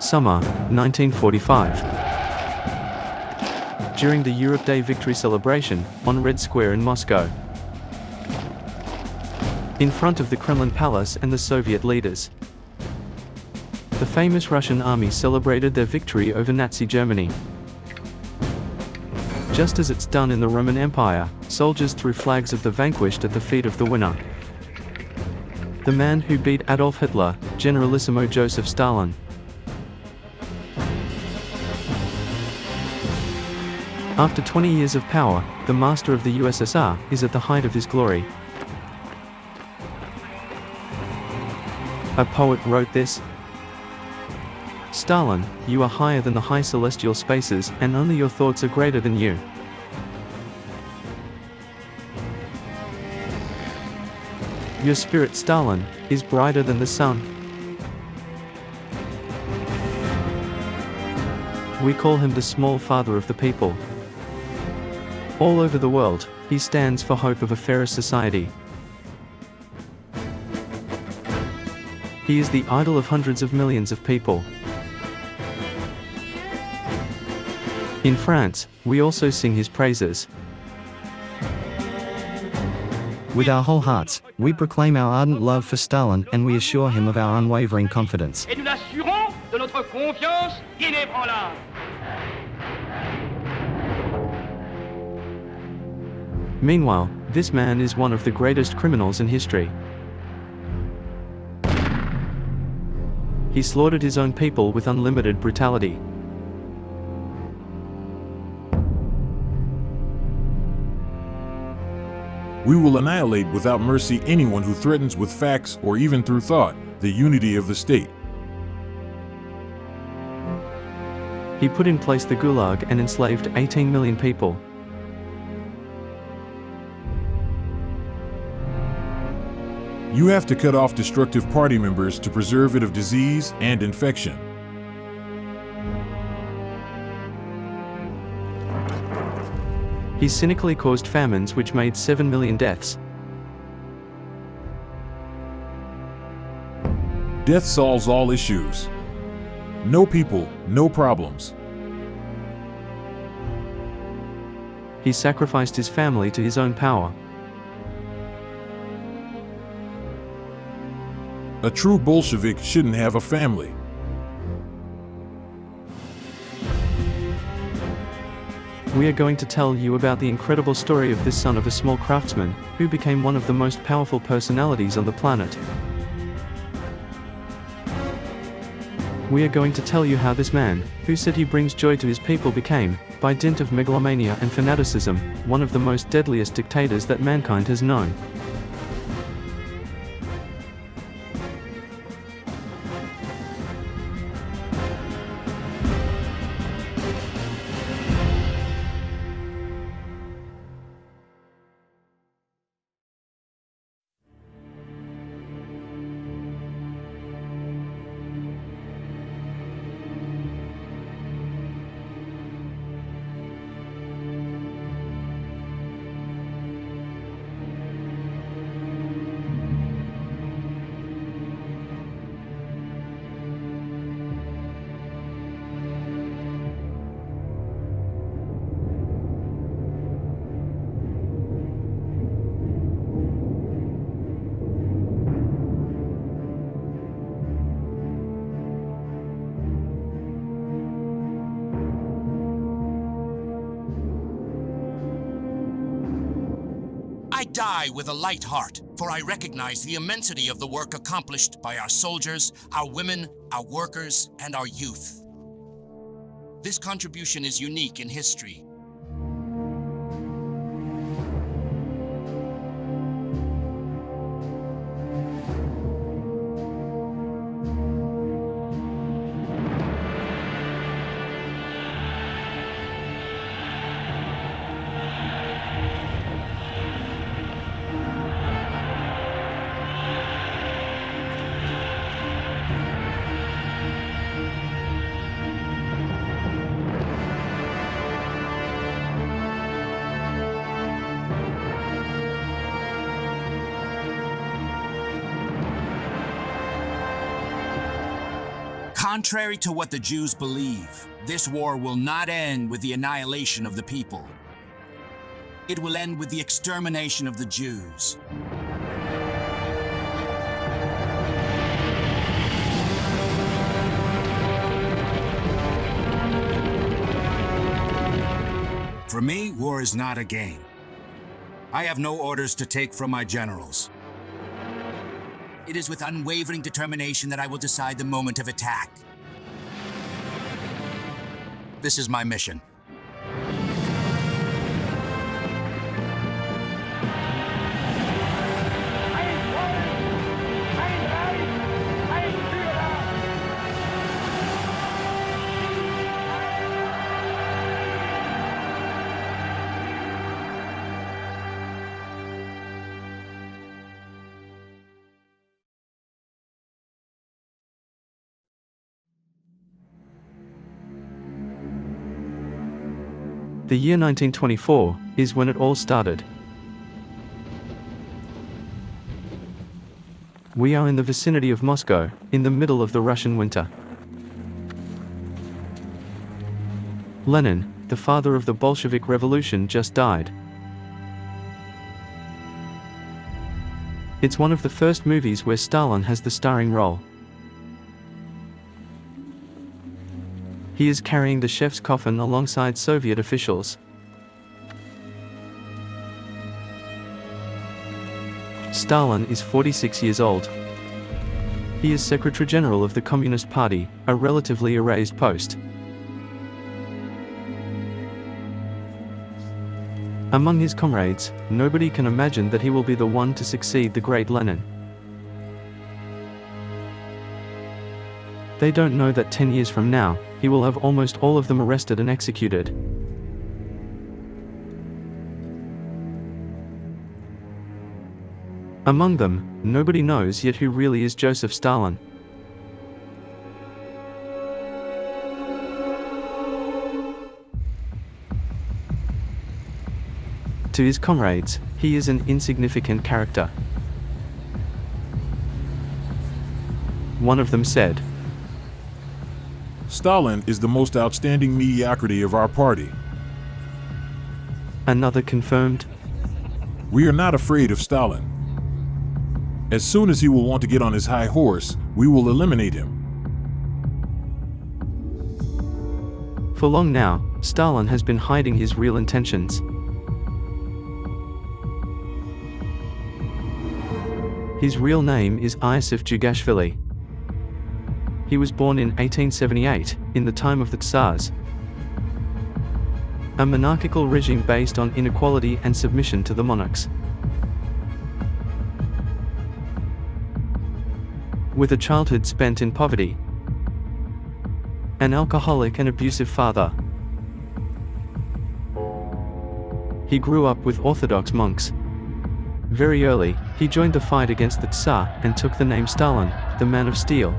Summer, 1945. During the Europe Day victory celebration, on Red Square in Moscow. In front of the Kremlin Palace and the Soviet leaders. The famous Russian army celebrated their victory over Nazi Germany. Just as it's done in the Roman Empire, soldiers threw flags of the vanquished at the feet of the winner. The man who beat Adolf Hitler, Generalissimo Joseph Stalin. After 20 years of power, the master of the USSR is at the height of his glory. A poet wrote this: Stalin, you are higher than the high celestial spaces, and only your thoughts are greater than you. Your spirit, Stalin, is brighter than the sun. We call him the small father of the people. All over the world, he stands for hope of a fairer society. He is the idol of hundreds of millions of people. In France, we also sing his praises. With our whole hearts, we proclaim our ardent love for Stalin and we assure him of our unwavering confidence. Et nous l'assurons de notre confiance inébranlable. Meanwhile, this man is one of the greatest criminals in history. He slaughtered his own people with unlimited brutality. We will annihilate without mercy anyone who threatens with facts or even through thought the unity of the state. He put in place the Gulag and enslaved 18 million people. You have to cut off destructive party members to preserve it of disease and infection. He cynically caused famines which made 7 million deaths. Death solves all issues. No people, no problems. He sacrificed his family to his own power. A true Bolshevik shouldn't have a family. We are going to tell you about the incredible story of this son of a small craftsman, who became one of the most powerful personalities on the planet. We are going to tell you how this man, who said he brings joy to his people, became, by dint of megalomania and fanaticism, one of the most deadliest dictators that mankind has known. I die with a light heart, for I recognize the immensity of the work accomplished by our soldiers, our women, our workers, and our youth. This contribution is unique in history. Contrary to what the Jews believe, this war will not end with the annihilation of the people. It will end with the extermination of the Jews. For me, war is not a game. I have no orders to take from my generals. It is with unwavering determination that I will decide the moment of attack. This is my mission. The year 1924 is when it all started. We are in the vicinity of Moscow, in the middle of the Russian winter. Lenin, the father of the Bolshevik Revolution, just died. It's one of the first movies where Stalin has the starring role. He is carrying the chef's coffin alongside Soviet officials. Stalin is 46 years old. He is Secretary General of the Communist Party, a relatively erased post. Among his comrades, nobody can imagine that he will be the one to succeed the great Lenin. They don't know that 10 years from now, he will have almost all of them arrested and executed. Among them, nobody knows yet who really is Joseph Stalin. To his comrades, he is an insignificant character. One of them said, Stalin is the most outstanding mediocrity of our party. Another confirmed, We are not afraid of Stalin. As soon as he will want to get on his high horse, we will eliminate him. For long now, Stalin has been hiding his real intentions. His real name is Iosif Jugashvili. He was born in 1878, in the time of the Tsars, a monarchical regime based on inequality and submission to the monarchs. With a childhood spent in poverty, an alcoholic and abusive father, he grew up with Orthodox monks. Very early, he joined the fight against the Tsar and took the name Stalin, the Man of Steel.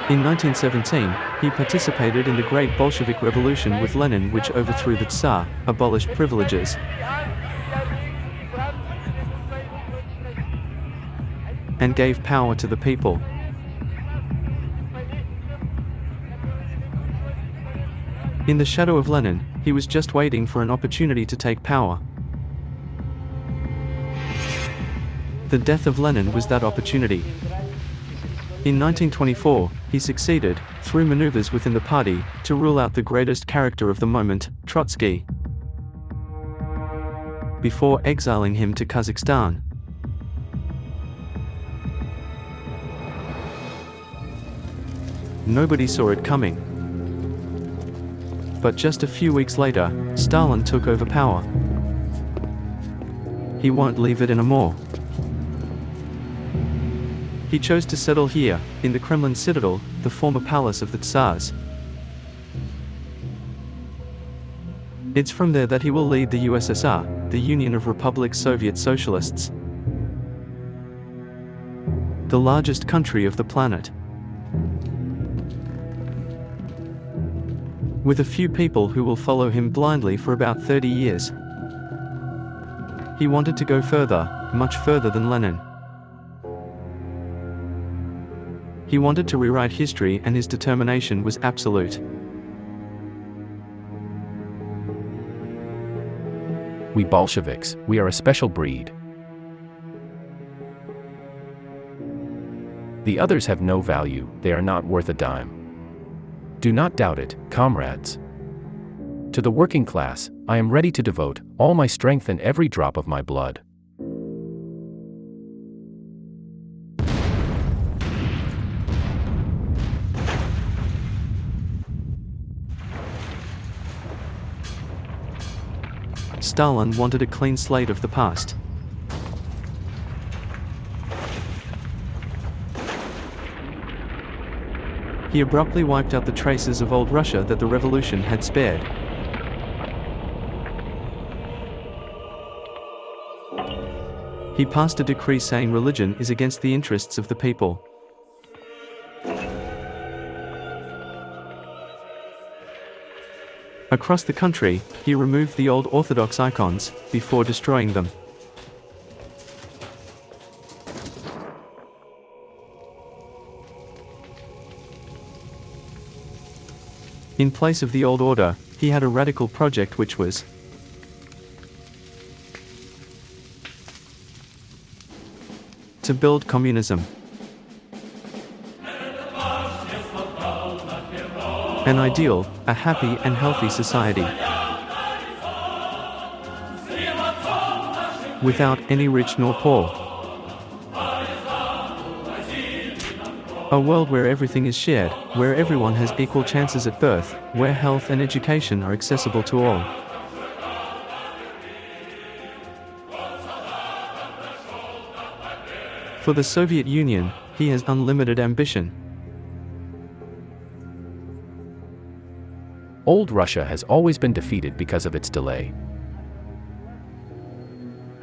In 1917, he participated in the Great Bolshevik Revolution with Lenin, which overthrew the Tsar, abolished privileges, and gave power to the people. In the shadow of Lenin, he was just waiting for an opportunity to take power. The death of Lenin was that opportunity. In 1924, he succeeded, through maneuvers within the party, to rule out the greatest character of the moment, Trotsky, before exiling him to Kazakhstan. Nobody saw it coming. But just a few weeks later, Stalin took over power. He won't leave it anymore. He chose to settle here, in the Kremlin citadel, the former palace of the Tsars. It's from there that he will lead the USSR, the Union of Republic Soviet Socialists, the largest country of the planet. With a few people who will follow him blindly for about 30 years. He wanted to go further, much further than Lenin. He wanted to rewrite history, and his determination was absolute. We Bolsheviks, we are a special breed. The others have no value, they are not worth a dime. Do not doubt it, comrades. To the working class, I am ready to devote all my strength and every drop of my blood. Stalin wanted a clean slate of the past. He abruptly wiped out the traces of old Russia that the revolution had spared. He passed a decree saying religion is against the interests of the people. Across the country, he removed the old Orthodox icons before destroying them. In place of the old order, he had a radical project which was to build communism. An ideal, a happy and healthy society. Without any rich nor poor. A world where everything is shared, where everyone has equal chances at birth, where health and education are accessible to all. For the Soviet Union, he has unlimited ambition. Old Russia has always been defeated because of its delay.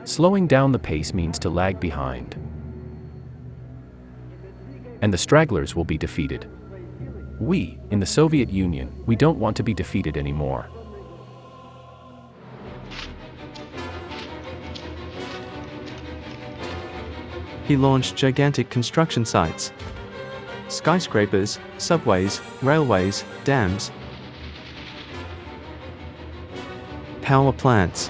Slowing down the pace means to lag behind. And the stragglers will be defeated. We, in the Soviet Union, we don't want to be defeated anymore. He launched gigantic construction sites. Skyscrapers, subways, railways, dams, power plants.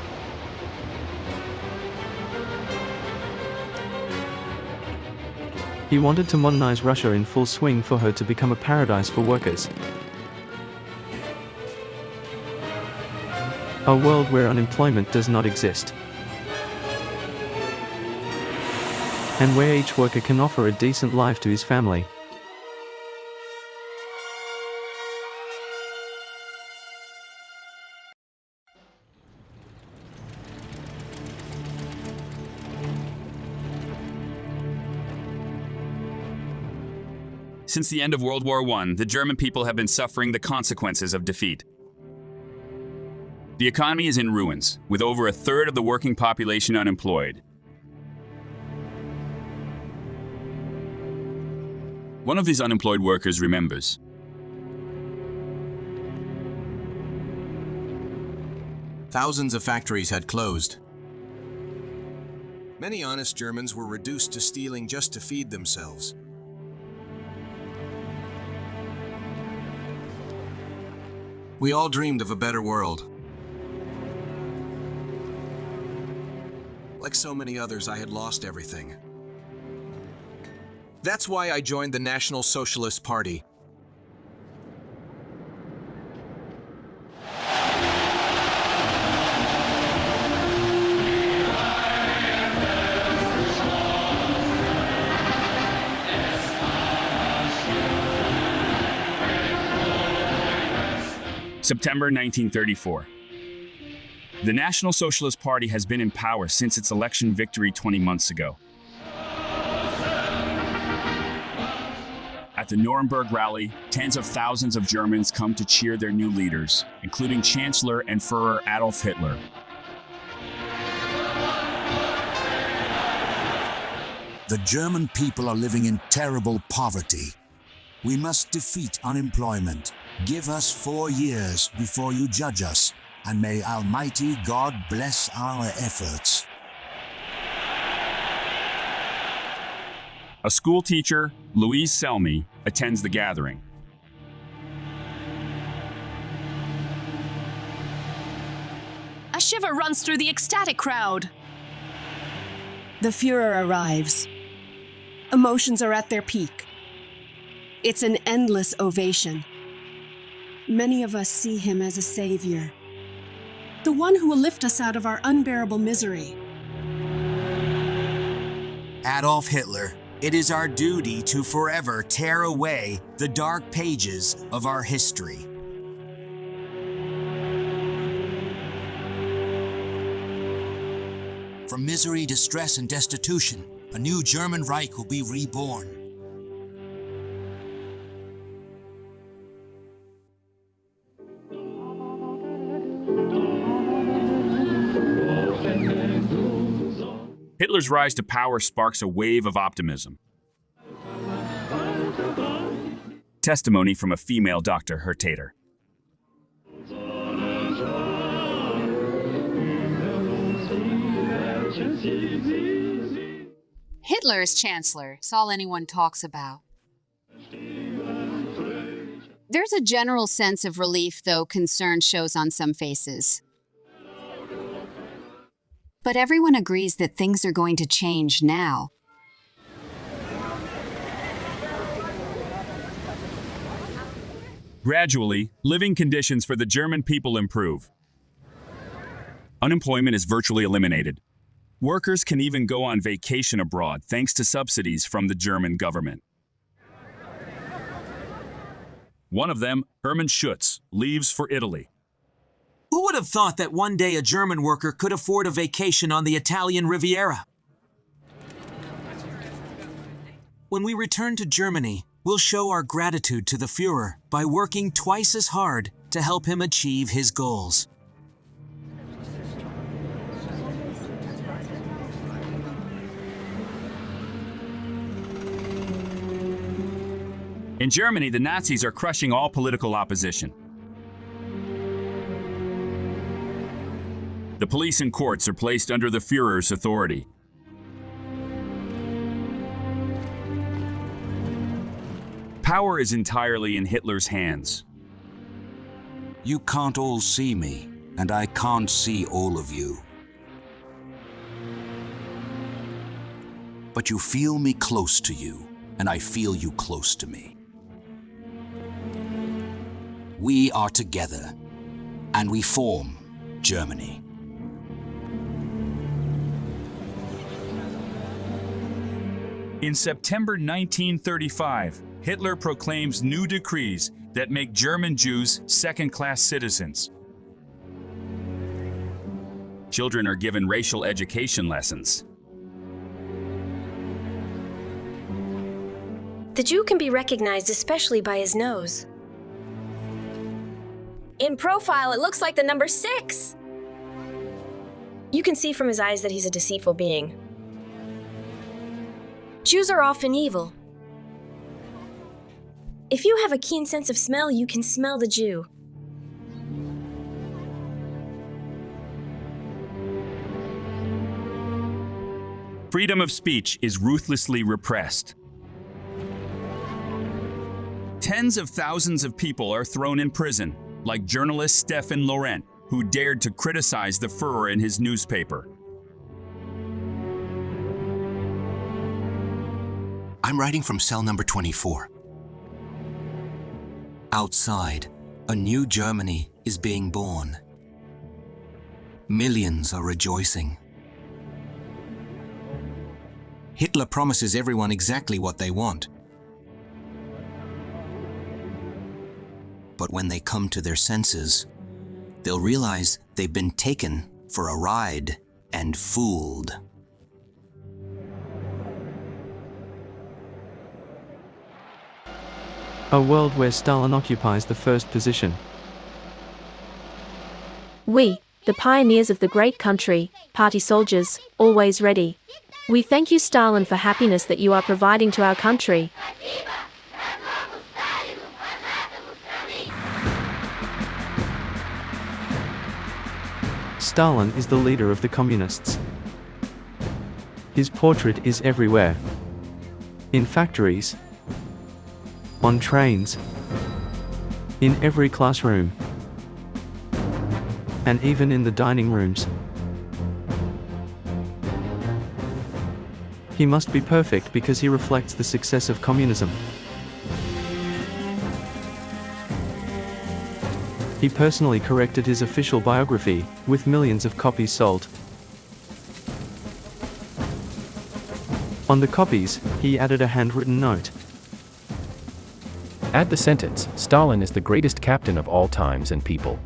He wanted to modernize Russia in full swing for her to become a paradise for workers. A world where unemployment does not exist. And where each worker can offer a decent life to his family. Since the end of World War I, the German people have been suffering the consequences of defeat. The economy is in ruins, with over a third of the working population unemployed. One of these unemployed workers remembers. Thousands of factories had closed. Many honest Germans were reduced to stealing just to feed themselves. We all dreamed of a better world. Like so many others, I had lost everything. That's why I joined the National Socialist Party. September 1934. The National Socialist Party has been in power since its election victory 20 months ago. At the Nuremberg rally, tens of thousands of Germans come to cheer their new leaders, including Chancellor and Führer Adolf Hitler. The German people are living in terrible poverty. We must defeat unemployment. Give us 4 years before you judge us, and may Almighty God bless our efforts. A school teacher, Louise Selmy, attends the gathering. A shiver runs through the ecstatic crowd. The Führer arrives. Emotions are at their peak. It's an endless ovation. Many of us see him as a savior, the one who will lift us out of our unbearable misery. Adolf Hitler, it is our duty to forever tear away the dark pages of our history. From misery, distress, and destitution, a new German Reich will be reborn. Hitler's rise to power sparks a wave of optimism. Testimony from a female doctor, her tater. Hitler is chancellor. It's all anyone talks about. There's a general sense of relief, though concern shows on some faces. But everyone agrees that things are going to change now. Gradually, living conditions for the German people improve. Unemployment is virtually eliminated. Workers can even go on vacation abroad thanks to subsidies from the German government. One of them, Hermann Schutz, leaves for Italy. Who would have thought that one day a German worker could afford a vacation on the Italian Riviera? When we return to Germany, we'll show our gratitude to the Führer by working twice as hard to help him achieve his goals. In Germany, the Nazis are crushing all political opposition. The police and courts are placed under the Führer's authority. Power is entirely in Hitler's hands. You can't all see me, and I can't see all of you. But you feel me close to you, and I feel you close to me. We are together, and we form Germany. In September 1935, Hitler proclaims new decrees that make German Jews second-class citizens. Children are given racial education lessons. The Jew can be recognized especially by his nose. In profile, it looks like the number 6. You can see from his eyes that he's a deceitful being. Jews are often evil. If you have a keen sense of smell, you can smell the Jew. Freedom of speech is ruthlessly repressed. Tens of thousands of people are thrown in prison, like journalist Stefan Laurent, who dared to criticize the Führer in his newspaper. I'm writing from cell number 24. Outside, a new Germany is being born. Millions are rejoicing. Hitler promises everyone exactly what they want. But when they come to their senses, they'll realize they've been taken for a ride and fooled. A world where Stalin occupies the first position. We, the pioneers of the great country, party soldiers, always ready. We thank you, Stalin, for happiness that you are providing to our country. Stalin is the leader of the communists. His portrait is everywhere. in factories, on trains, in every classroom, and even in the dining rooms. He must be perfect because he reflects the success of communism. He personally corrected his official biography, with millions of copies sold. On the copies, he added a handwritten note. Add the sentence, Stalin is the greatest captain of all times and people.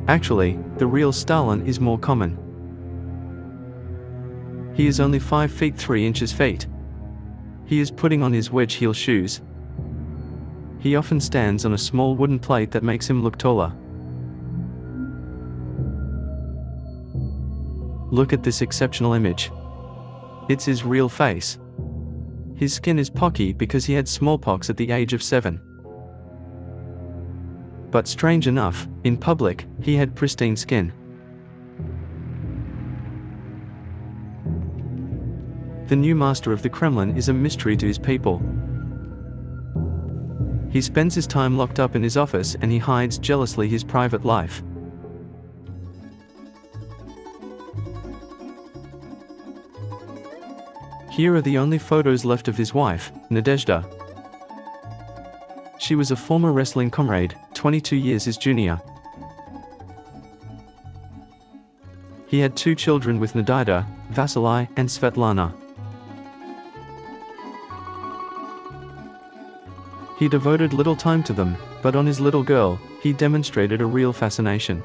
Actually, the real Stalin is more common. He is only 5 feet 3 inches feet. He is putting on his wedge heel shoes. He often stands on a small wooden plate that makes him look taller. Look at this exceptional image. It's his real face. His skin is pocky because he had smallpox at the age of 7. But strange enough, in public, he had pristine skin. The new master of the Kremlin is a mystery to his people. He spends his time locked up in his office and he hides jealously his private life. Here are the only photos left of his wife, Nadezhda. She was a former wrestling comrade, 22 years his junior. He had 2 children with Nadezhda, Vasily and Svetlana. He devoted little time to them, but on his little girl, he demonstrated a real fascination.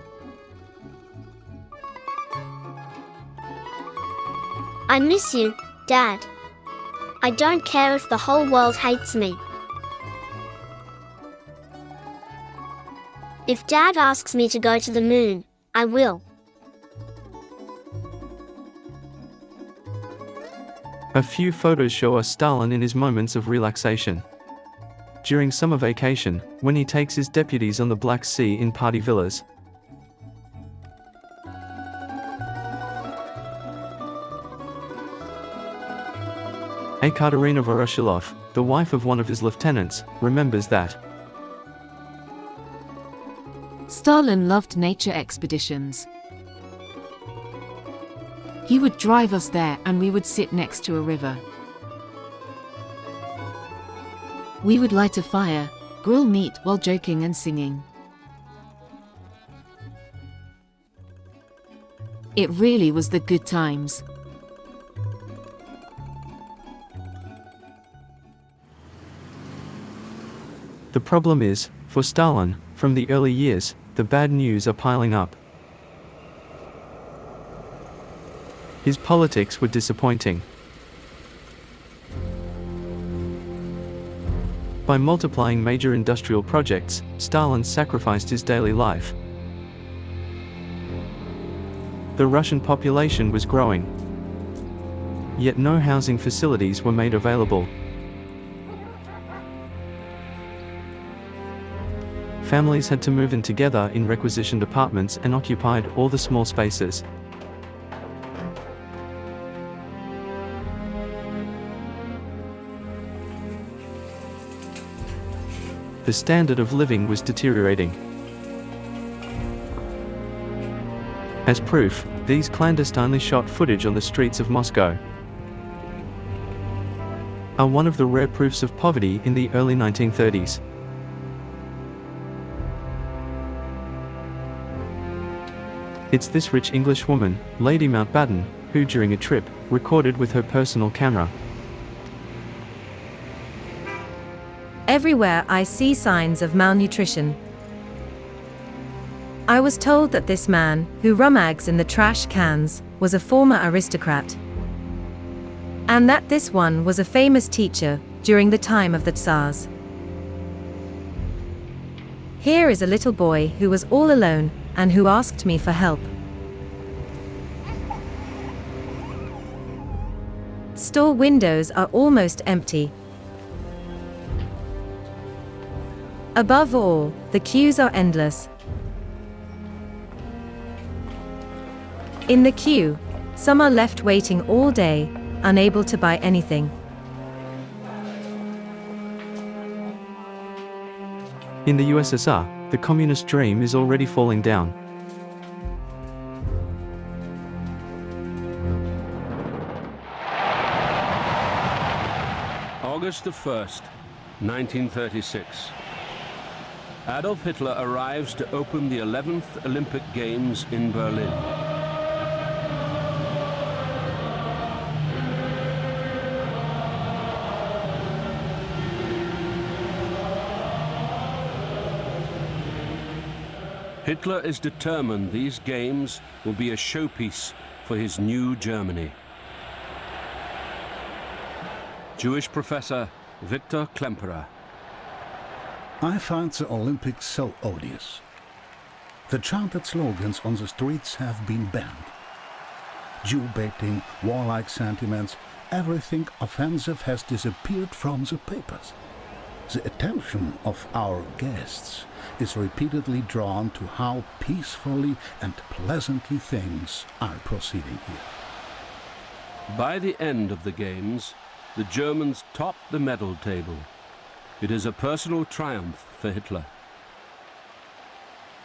I miss you, Dad. I don't care if the whole world hates me. If Dad asks me to go to the moon, I will. A few photos show us Stalin in his moments of relaxation. During summer vacation, when he takes his deputies on the Black Sea in party villas. Ekaterina Voroshilov, the wife of one of his lieutenants, remembers that Stalin loved nature expeditions. He would drive us there and we would sit next to a river. We would light a fire, grill meat while joking and singing. It really was the good times. The problem is, for Stalin, from the early years, the bad news are piling up. His politics were disappointing. By multiplying major industrial projects, Stalin sacrificed his daily life. The Russian population was growing. Yet no housing facilities were made available. Families had to move in together in requisitioned apartments and occupied all the small spaces. The standard of living was deteriorating. As proof, these clandestinely shot footage on the streets of Moscow are one of the rare proofs of poverty in the early 1930s. It's this rich English woman, Lady Mountbatten, who during a trip, recorded with her personal camera. Everywhere I see signs of malnutrition. I was told that this man, who rummags in the trash cans, was a former aristocrat. And that this one was a famous teacher, during the time of the Tsars. Here is a little boy who was all alone, and who asked me for help. Store windows are almost empty. Above all, the queues are endless. In the queue, some are left waiting all day, unable to buy anything. In the USSR, the communist dream is already falling down. August the 1st, 1936. Adolf Hitler arrives to open the 11th Olympic Games in Berlin. Hitler is determined these games will be a showpiece for his new Germany. Jewish professor Victor Klemperer. I find the Olympics so odious. The chanted slogans on the streets have been banned. Jew-baiting, warlike sentiments, everything offensive has disappeared from the papers. The attention of our guests is repeatedly drawn to how peacefully and pleasantly things are proceeding here. By the end of the Games, the Germans top the medal table. It is a personal triumph for Hitler.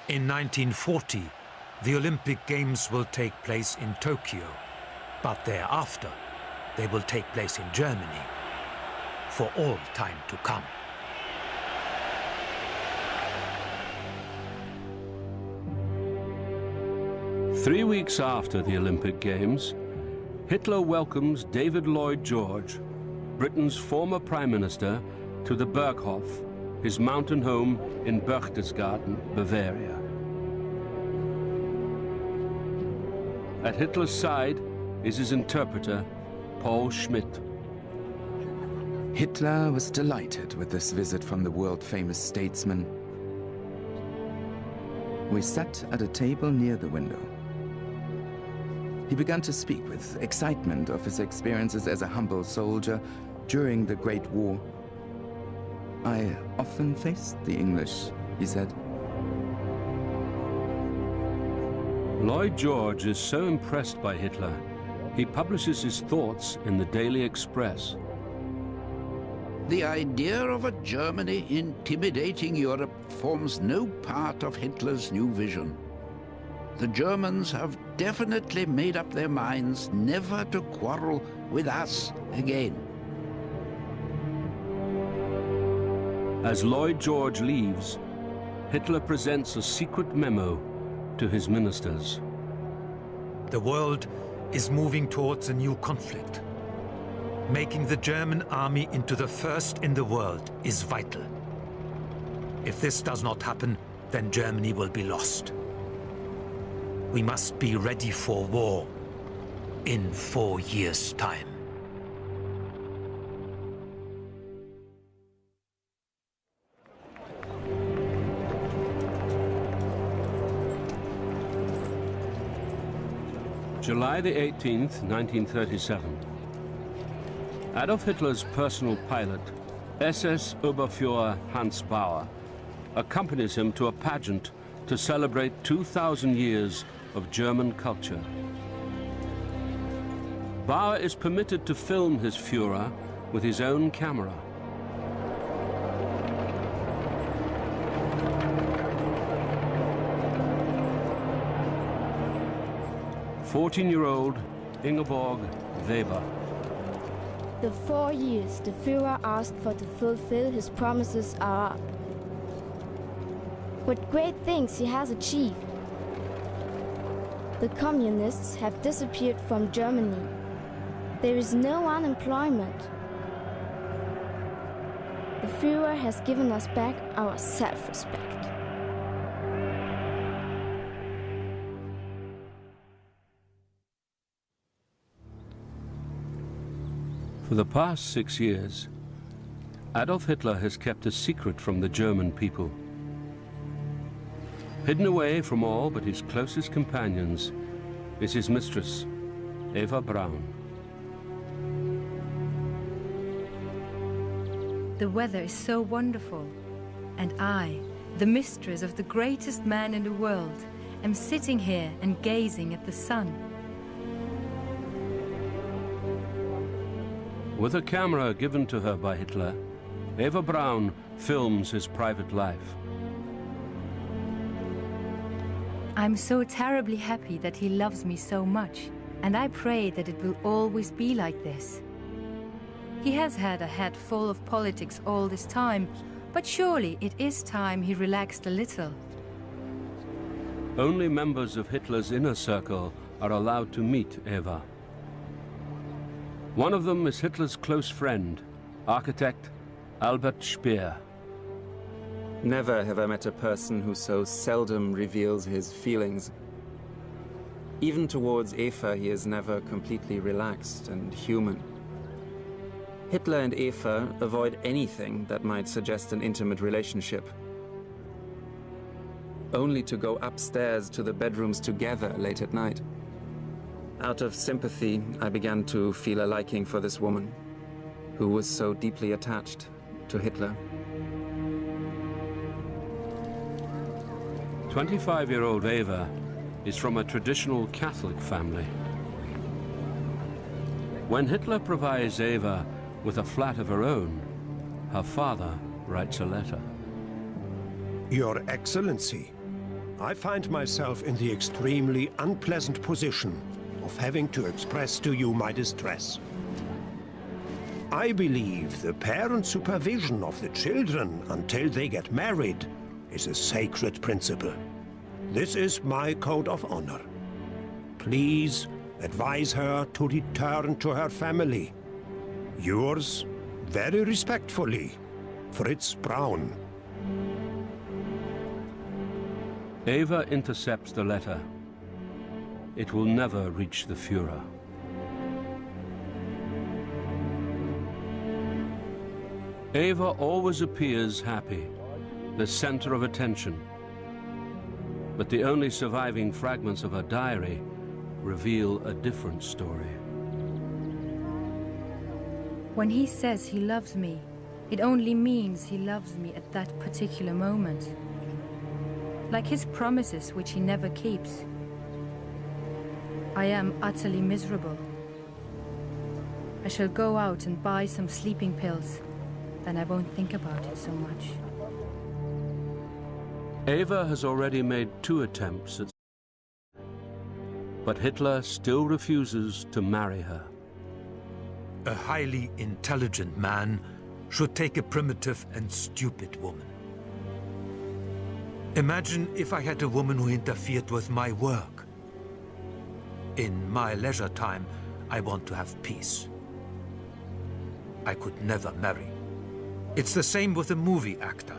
In 1940, the Olympic Games will take place in Tokyo, but thereafter, they will take place in Germany for all time to come. Three weeks after the Olympic Games, Hitler welcomes David Lloyd George, Britain's former Prime Minister, to the Berghof, his mountain home in Berchtesgaden, Bavaria. At Hitler's side is his interpreter, Paul Schmidt. Hitler was delighted with this visit from the world-famous statesman. We sat at a table near the window. He began to speak with excitement of his experiences as a humble soldier during the Great War. I often faced the English, he said. Lloyd George is so impressed by Hitler, he publishes his thoughts in the Daily Express. The idea of a Germany intimidating Europe forms no part of Hitler's new vision. The Germans have definitely made up their minds never to quarrel with us again. As Lloyd George leaves, Hitler presents a secret memo to his ministers. The world is moving towards a new conflict. Making the German army into the first in the world is vital. If this does not happen, then Germany will be lost. We must be ready for war in 4 years' time. July the 18th, 1937. Adolf Hitler's personal pilot, SS Oberfuhrer Hans Bauer, accompanies him to a pageant to celebrate 2,000 years of German culture. Bauer is permitted to film his Führer with his own camera. "14-year-old Ingeborg Weber. The 4 years the Führer asked for to fulfill his promises are up. What great things he has achieved. The communists have disappeared from Germany. There is no unemployment. The Führer has given us back our self-respect. For the past 6 years, Adolf Hitler has kept a secret from the German people. Hidden away from all but his closest companions is his mistress, Eva Braun. The weather is so wonderful, and I, the mistress of the greatest man in the world, am sitting here and gazing at the sun. With a camera given to her by Hitler, Eva Braun films his private life. I'm so terribly happy that he loves me so much, and I pray that it will always be like this. He has had a head full of politics all this time, but surely it is time he relaxed a little. Only members of Hitler's inner circle are allowed to meet Eva. One of them is Hitler's close friend, architect Albert Speer. Never have I met a person who so seldom reveals his feelings. Even towards Eva, he is never completely relaxed and human. Hitler and Eva avoid anything that might suggest an intimate relationship, only to go upstairs to the bedrooms together late at night. Out of sympathy, I began to feel a liking for this woman, who was so deeply attached to Hitler. 25-year-old Eva is from a traditional Catholic family. When Hitler provides Eva with a flat of her own, her father writes a letter. Your Excellency, I find myself in the extremely unpleasant position of having to express to you my distress. I believe the parent supervision of the children until they get married is a sacred principle. This is my code of honor. Please advise her to return to her family. Yours, very respectfully, Fritz Braun. Eva intercepts the letter. It will never reach the Führer. Eva always appears happy, the center of attention. But the only surviving fragments of her diary reveal a different story. When he says he loves me, it only means he loves me at that particular moment. Like his promises, which he never keeps. I am utterly miserable. I shall go out and buy some sleeping pills, then I won't think about it so much. Eva has already made 2 attempts at... But Hitler still refuses to marry her. A highly intelligent man should take a primitive and stupid woman. Imagine if I had a woman who interfered with my work. In my leisure time, I want to have peace. I could never marry. It's the same with a movie actor.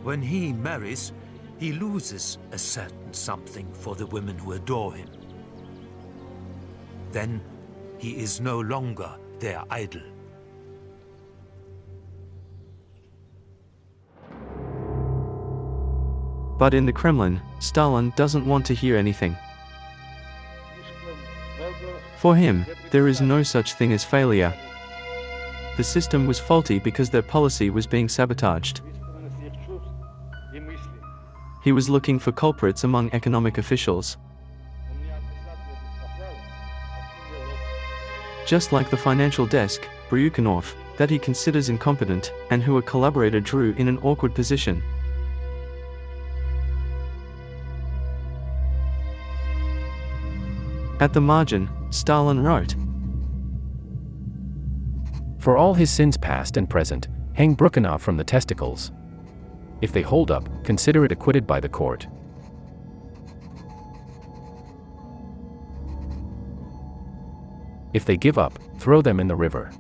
When he marries, he loses a certain something for the women who adore him. Then he is no longer their idol. But in the Kremlin, Stalin doesn't want to hear anything. For him, there is no such thing as failure. The system was faulty because their policy was being sabotaged. He was looking for culprits among economic officials. Just like the financial desk, Bryukhanov, that he considers incompetent, and who a collaborator drew in an awkward position. At the margin, Stalin wrote, "For all his sins past and present, hang Bryukhanov from the testicles. If they hold up, consider it acquitted by the court. If they give up, throw them in the river."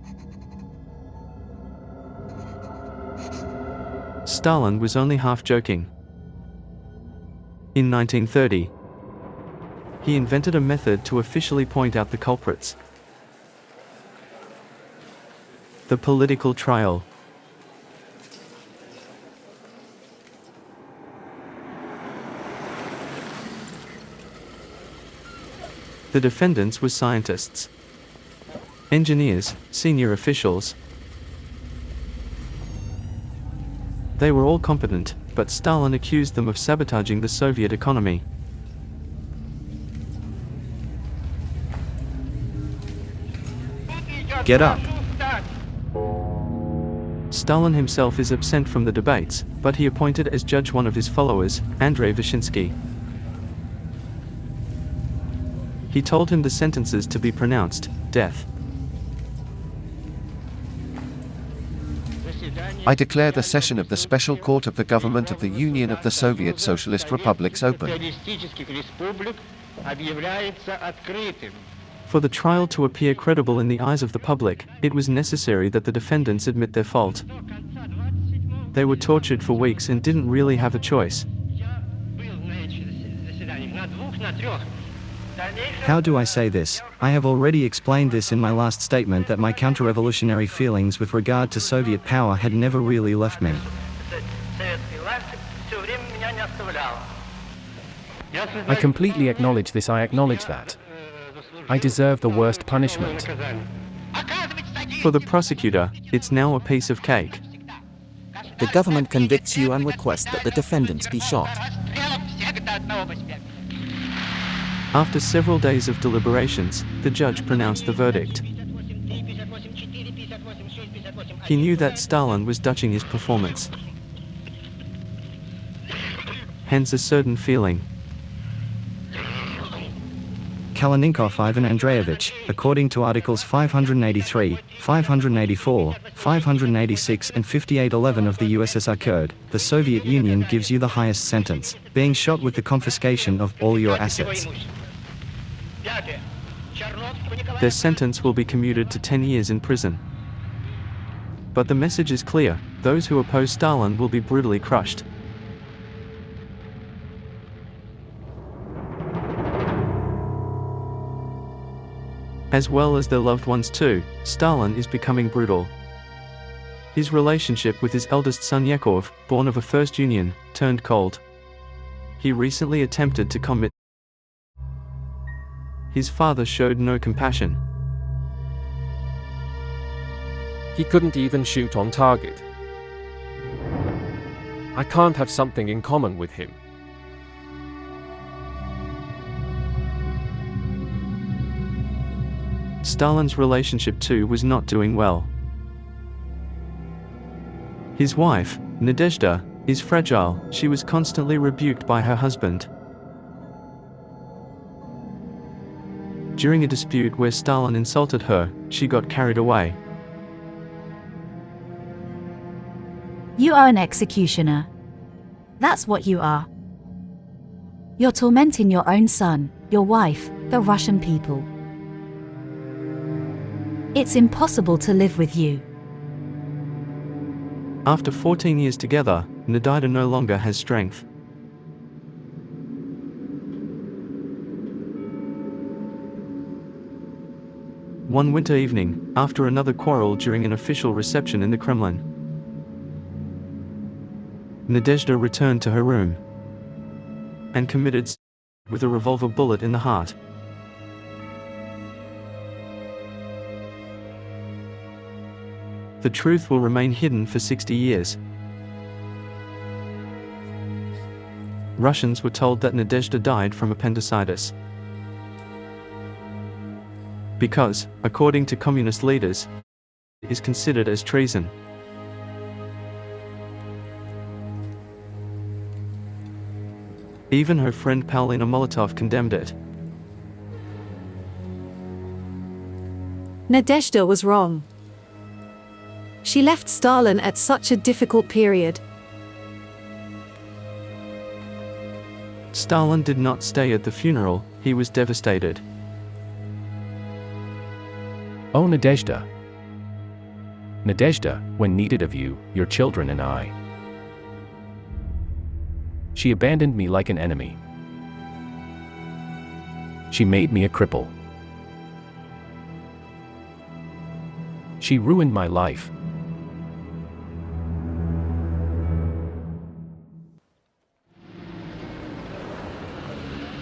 Stalin was only half joking. In 1930, he invented a method to officially point out the culprits. The political trial. The defendants were scientists, engineers, senior officials. They were all competent, but Stalin accused them of sabotaging the Soviet economy. Get up. Stalin himself is absent from the debates, but he appointed as judge one of his followers, Andrei Vyshinsky. He told him the sentences to be pronounced: death. I declare the session of the Special Court of the Government of the Union of the Soviet Socialist Republics open. For the trial to appear credible in the eyes of the public, it was necessary that the defendants admit their fault. They were tortured for weeks and didn't really have a choice. How do I say this? I have already explained this in my last statement that my counter-revolutionary feelings with regard to Soviet power had never really left me. I completely acknowledge this. I acknowledge that. I deserve the worst punishment. For the prosecutor, it's now a piece of cake. The government convicts you and requests that the defendants be shot. After several days of deliberations, the judge pronounced the verdict. He knew that Stalin was dutching his performance. Hence a certain feeling. Kalashnikov Ivan Andreevich, according to Articles 583, 584, 586 and 5811 of the USSR Code, the Soviet Union gives you the highest sentence, being shot with the confiscation of all your assets. Their sentence will be commuted to 10 years in prison. But the message is clear: those who oppose Stalin will be brutally crushed. As well as their loved ones too, Stalin is becoming brutal. His relationship with his eldest son Yakov, born of a first union, turned cold. He recently attempted to commit. His father showed no compassion. He couldn't even shoot on target. I can't have something in common with him. Stalin's relationship too was not doing well. His wife, Nadezhda, is fragile. She was constantly rebuked by her husband. During a dispute where Stalin insulted her, she got carried away. You are an executioner. That's what you are. You're tormenting your own son, your wife, the Russian people. It's impossible to live with you. After 14 years together, Nadezhda no longer has strength. One winter evening, after another quarrel during an official reception in the Kremlin, Nadezhda returned to her room and committed suicide with a revolver bullet in the heart. The truth will remain hidden for 60 years. Russians were told that Nadezhda died from appendicitis. Because, according to communist leaders, it is considered as treason. Even her friend Paulina Molotov condemned it. Nadezhda was wrong. She left Stalin at such a difficult period. Stalin did not stay at the funeral. He was devastated. Oh Nadezhda. Nadezhda, when needed of you, your children and I. She abandoned me like an enemy. She made me a cripple. She ruined my life.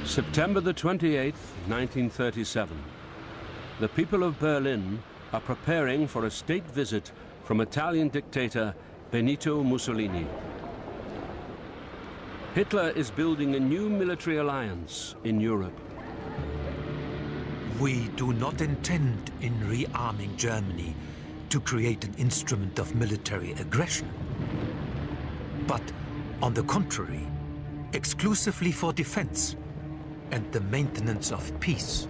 September the 28th, 1937. The people of Berlin are preparing for a state visit from Italian dictator Benito Mussolini. Hitler is building a new military alliance in Europe. We do not intend in rearming Germany to create an instrument of military aggression, but, on the contrary, exclusively for defense and the maintenance of peace.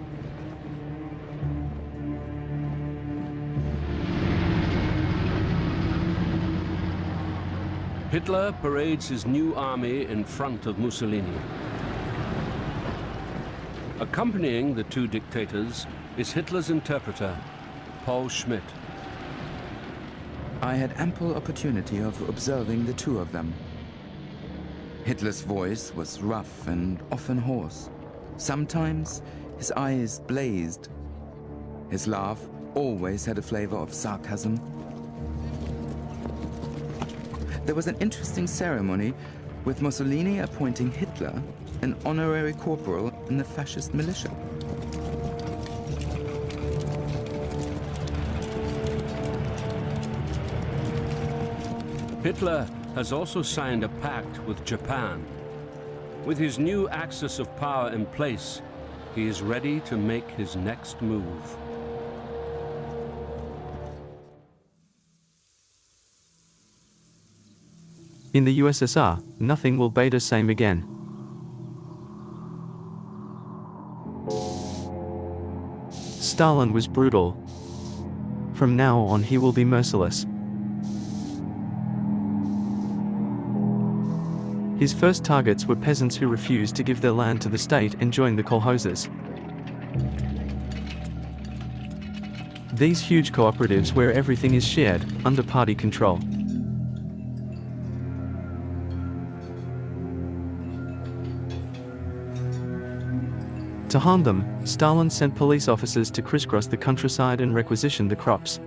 Hitler parades his new army in front of Mussolini. Accompanying the two dictators is Hitler's interpreter, Paul Schmidt. I had ample opportunity of observing the two of them. Hitler's voice was rough and often hoarse. Sometimes his eyes blazed. His laugh always had a flavor of sarcasm. There was an interesting ceremony with Mussolini appointing Hitler an honorary corporal in the fascist militia. Hitler has also signed a pact with Japan. With his new axis of power in place, he is ready to make his next move. In the USSR, nothing will be the same again. Stalin was brutal. From now on he will be merciless. His first targets were peasants who refused to give their land to the state and joined the kolkhozes. These huge cooperatives where everything is shared, under party control. To harm them, Stalin sent police officers to crisscross the countryside and requisition the crops.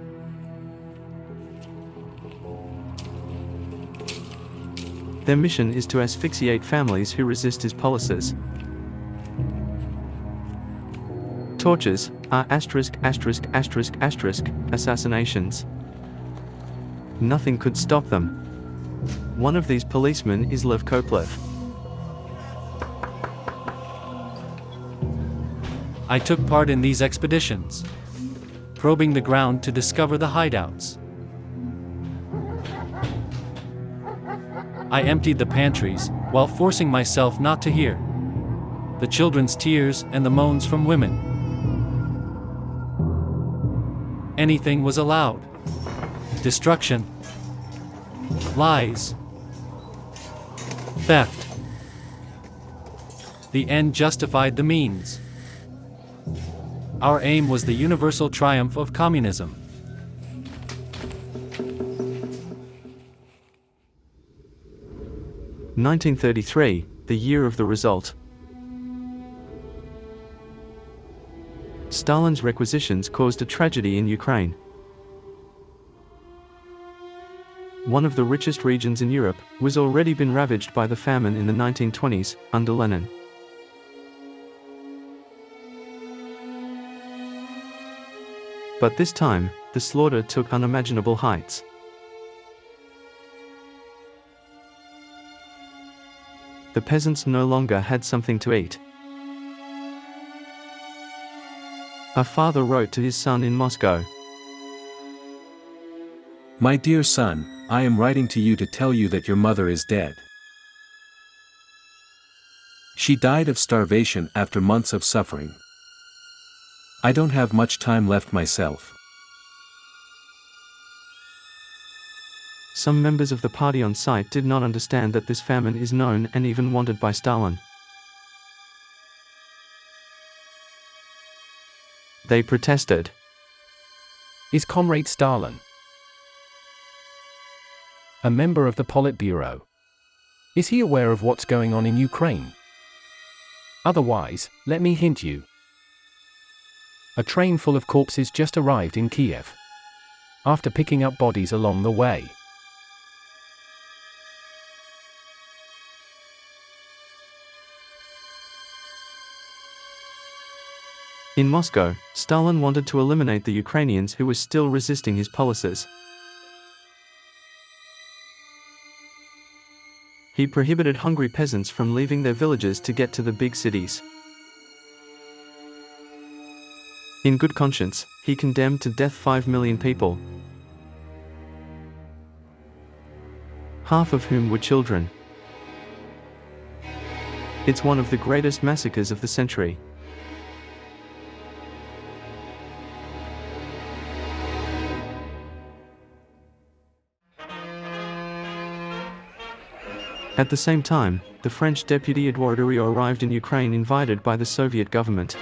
Their mission is to asphyxiate families who resist his policies. Tortures are assassinations. Nothing could stop them. One of these policemen is Lev Koplev. I took part in these expeditions, probing the ground to discover the hideouts. I emptied the pantries while forcing myself not to hear the children's tears and the moans from women. Anything was allowed. Destruction, lies, theft. The end justified the means. Our aim was the universal triumph of communism. (1933), the year of the result. Stalin's requisitions caused a tragedy in Ukraine. One of the richest regions in Europe was already been ravaged by the famine in the 1920s, under Lenin. But this time, the slaughter took unimaginable heights. The peasants no longer had something to eat. A father wrote to his son in Moscow, "My dear son, I am writing to you to tell you that your mother is dead. She died of starvation after months of suffering. I don't have much time left myself." Some members of the party on site did not understand that this famine is known and even wanted by Stalin. They protested. Is Comrade Stalin a member of the Politburo? Is he aware of what's going on in Ukraine? Otherwise, let me hint you. A train full of corpses just arrived in Kiev, after picking up bodies along the way. In Moscow, Stalin wanted to eliminate the Ukrainians who were still resisting his policies. He prohibited hungry peasants from leaving their villages to get to the big cities. In good conscience, he condemned to death 5 million people. half of whom were children. It's one of the greatest massacres of the century. At the same time, the French deputy Territorial arrived in Ukraine invited by the Soviet government.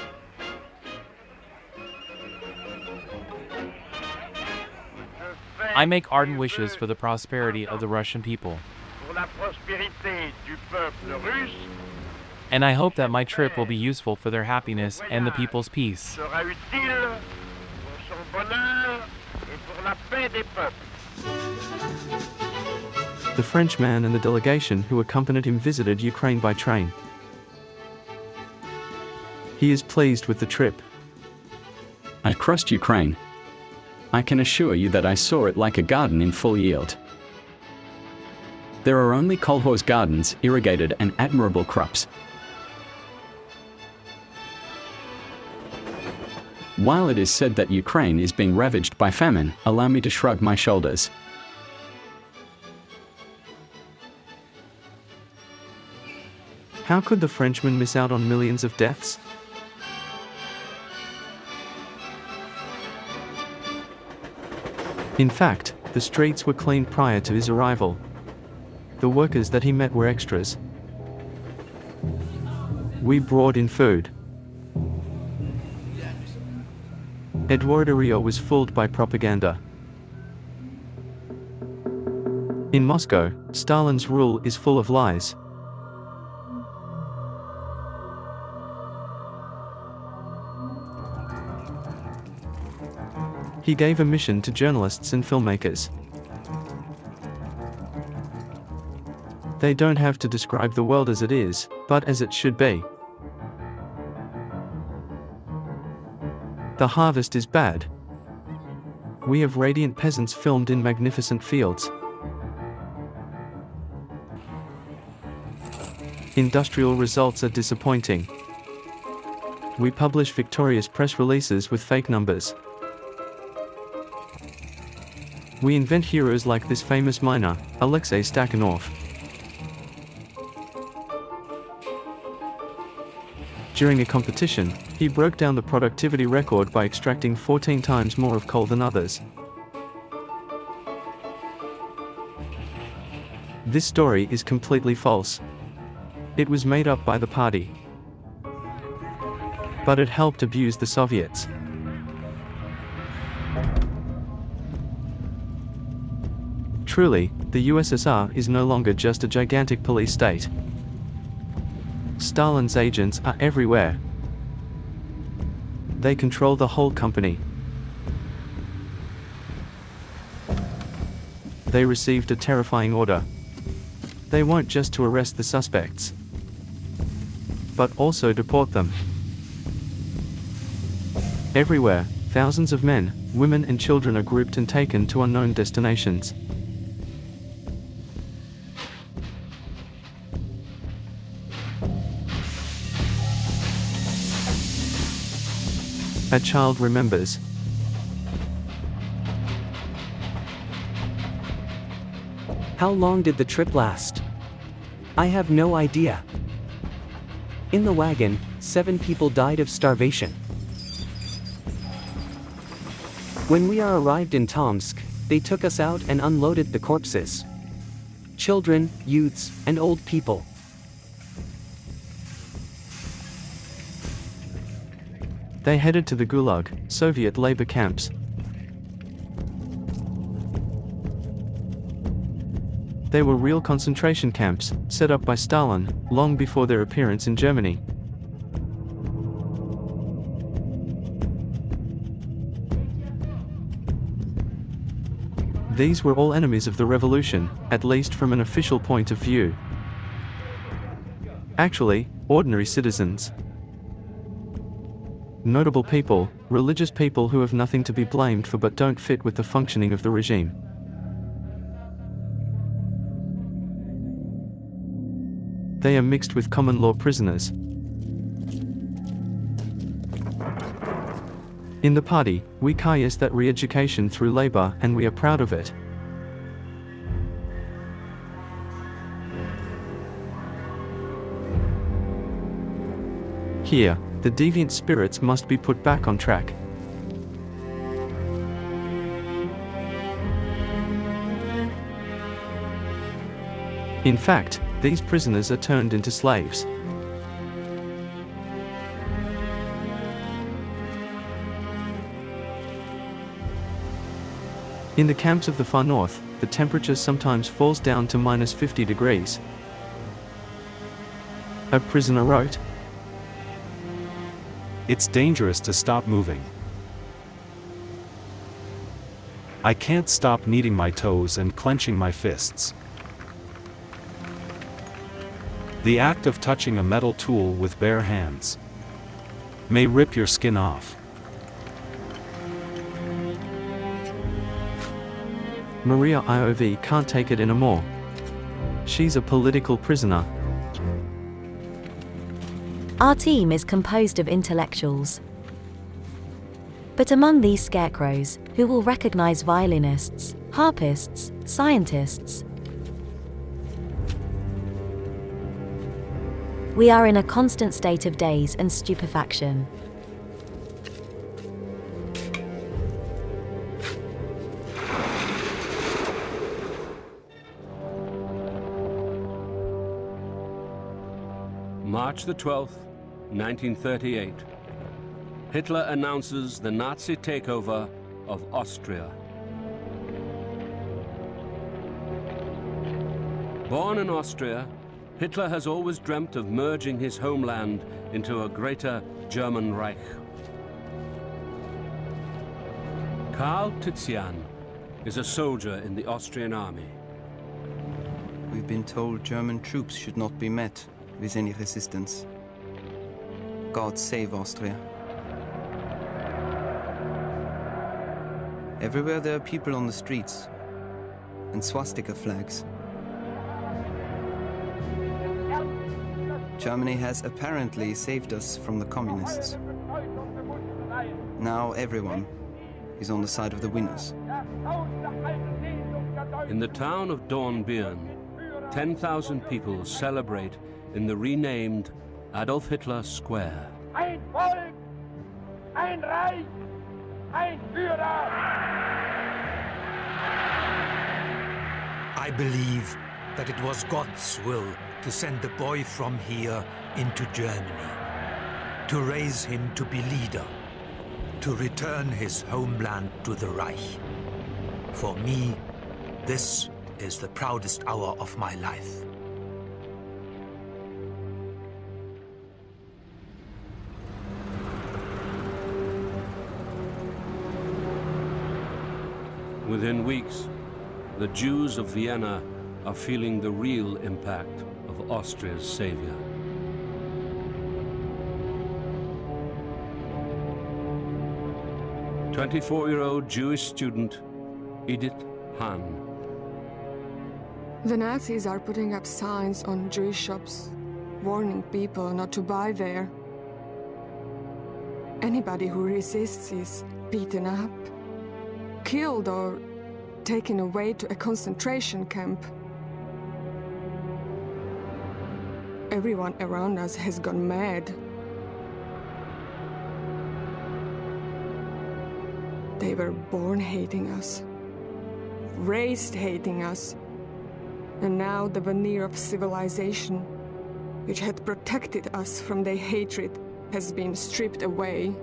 I make ardent wishes for the prosperity of the Russian people. And I hope that my trip will be useful for their happiness and the people's peace. The Frenchman and the delegation who accompanied him visited Ukraine by train. He is pleased with the trip. I crossed Ukraine. I can assure you that I saw it like a garden in full yield. There are only kolkhoz gardens, irrigated and admirable crops. While it is said that Ukraine is being ravaged by famine, allow me to shrug my shoulders. How could the Frenchman miss out on millions of deaths? In fact, the streets were cleaned prior to his arrival. The workers that he met were extras. We brought in food. Territorial was fooled by propaganda. In Moscow, Stalin's rule is full of lies. He gave a mission to journalists and filmmakers. They don't have to describe the world as it is, but as it should be. The harvest is bad. We have radiant peasants filmed in magnificent fields. Industrial results are disappointing. We publish victorious press releases with fake numbers. We invent heroes like this famous miner, Alexei Stakhanov. During a competition, he broke down the productivity record by extracting 14 times more of coal than others. This story is completely false. It was made up by the party. But it helped abuse the Soviets. Truly, the USSR is no longer just a gigantic police state. Stalin's agents are everywhere. They control the whole company. They received a terrifying order. They want just to arrest the suspects, but also deport them. Everywhere, thousands of men, women and children are grouped and taken to unknown destinations. A child remembers. How long did the trip last? I have no idea. In the wagon, 7 people died of starvation. When we arrived in Tomsk, they took us out and unloaded the corpses. Children, youths, and old people. They headed to the Gulag, Soviet labor camps. They were real concentration camps, set up by Stalin, long before their appearance in Germany. These were all enemies of the revolution, at least from an official point of view. Actually, ordinary citizens. Notable people, religious people who have nothing to be blamed for but don't fit with the functioning of the regime. They are mixed with common law prisoners. In the party, we carries that re-education through labor and we are proud of it. Here, the deviant spirits must be put back on track. In fact, these prisoners are turned into slaves. In the camps of the far north, the temperature sometimes falls down to -50 degrees. A prisoner wrote, "It's dangerous to stop moving. I can't stop kneading my toes and clenching my fists. The act of touching a metal tool with bare hands may rip your skin off." Maria Iov can't take it anymore. She's a political prisoner. Our team is composed of intellectuals. But among these scarecrows, who will recognize violinists, harpists, scientists? We are in a constant state of daze and stupefaction. March the 12th, 1938. Hitler announces the Nazi takeover of Austria. Born in Austria, Hitler has always dreamt of merging his homeland into a greater German Reich. Karl Tizian is a soldier in the Austrian army. We've been told German troops should not be met with any resistance. God save Austria. Everywhere there are people on the streets and swastika flags. Germany has apparently saved us from the communists. Now everyone is on the side of the winners. In the town of Dornbirn, 10,000 people celebrate in the renamed Adolf Hitler Square. Ein Volk, ein Reich, ein Führer. I believe that it was God's will to send the boy from here into Germany, to raise him to be leader, to return his homeland to the Reich. For me, this is the proudest hour of my life. Within weeks, the Jews of Vienna are feeling the real impact of Austria's savior. – 24-year-old Jewish student Edith Hahn. The Nazis are putting up signs on Jewish shops, warning people not to buy there. Anybody who resists is beaten up, killed or taken away to a concentration camp. Everyone around us has gone mad. They were born hating us, raised hating us, and now the veneer of civilization, which had protected us from their hatred, has been stripped away.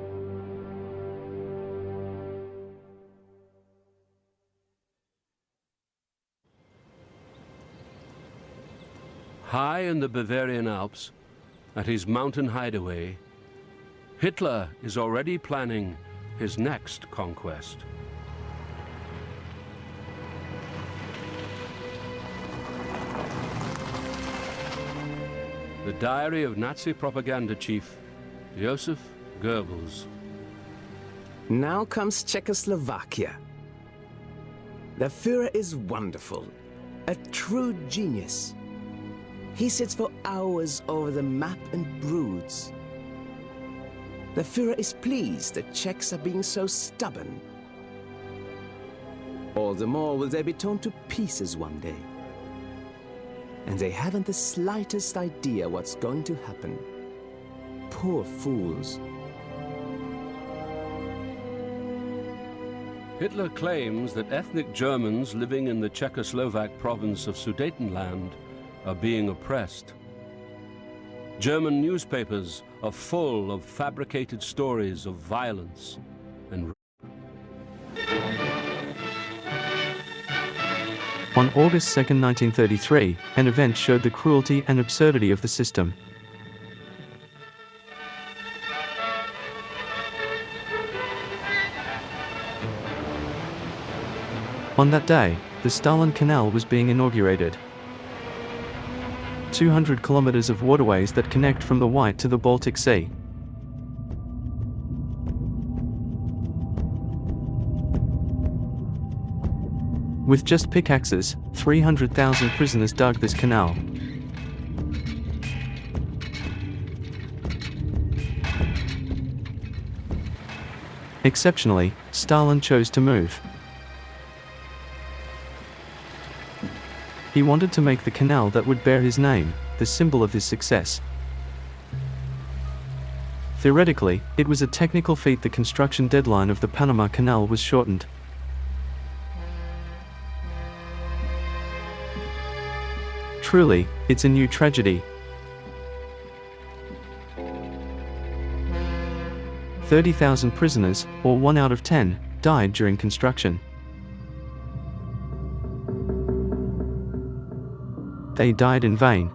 High in the Bavarian Alps, at his mountain hideaway, Hitler is already planning his next conquest. The diary of Nazi propaganda chief Joseph Goebbels. Now comes Czechoslovakia. The Führer is wonderful, a true genius. He sits for hours over the map and broods. The Führer is pleased that Czechs are being so stubborn. All the more will they be torn to pieces one day. And they haven't the slightest idea what's going to happen. Poor fools. Hitler claims that ethnic Germans living in the Czechoslovak province of Sudetenland are being oppressed. German newspapers are full of fabricated stories of violence and On August 2, 1933, an event showed the cruelty and absurdity of the system. On that day, the Stalin Canal was being inaugurated. 200 kilometers of waterways that connect from the White to the Baltic Sea. With just pickaxes, 300,000 prisoners dug this canal. Exceptionally, Stalin chose to move. He wanted to make the canal that would bear his name, the symbol of his success. Theoretically, it was a technical feat. The construction deadline of the Panama Canal was shortened. Truly, it's a new tragedy. 30,000 prisoners, or 1 out of 10, died during construction. They died in vain.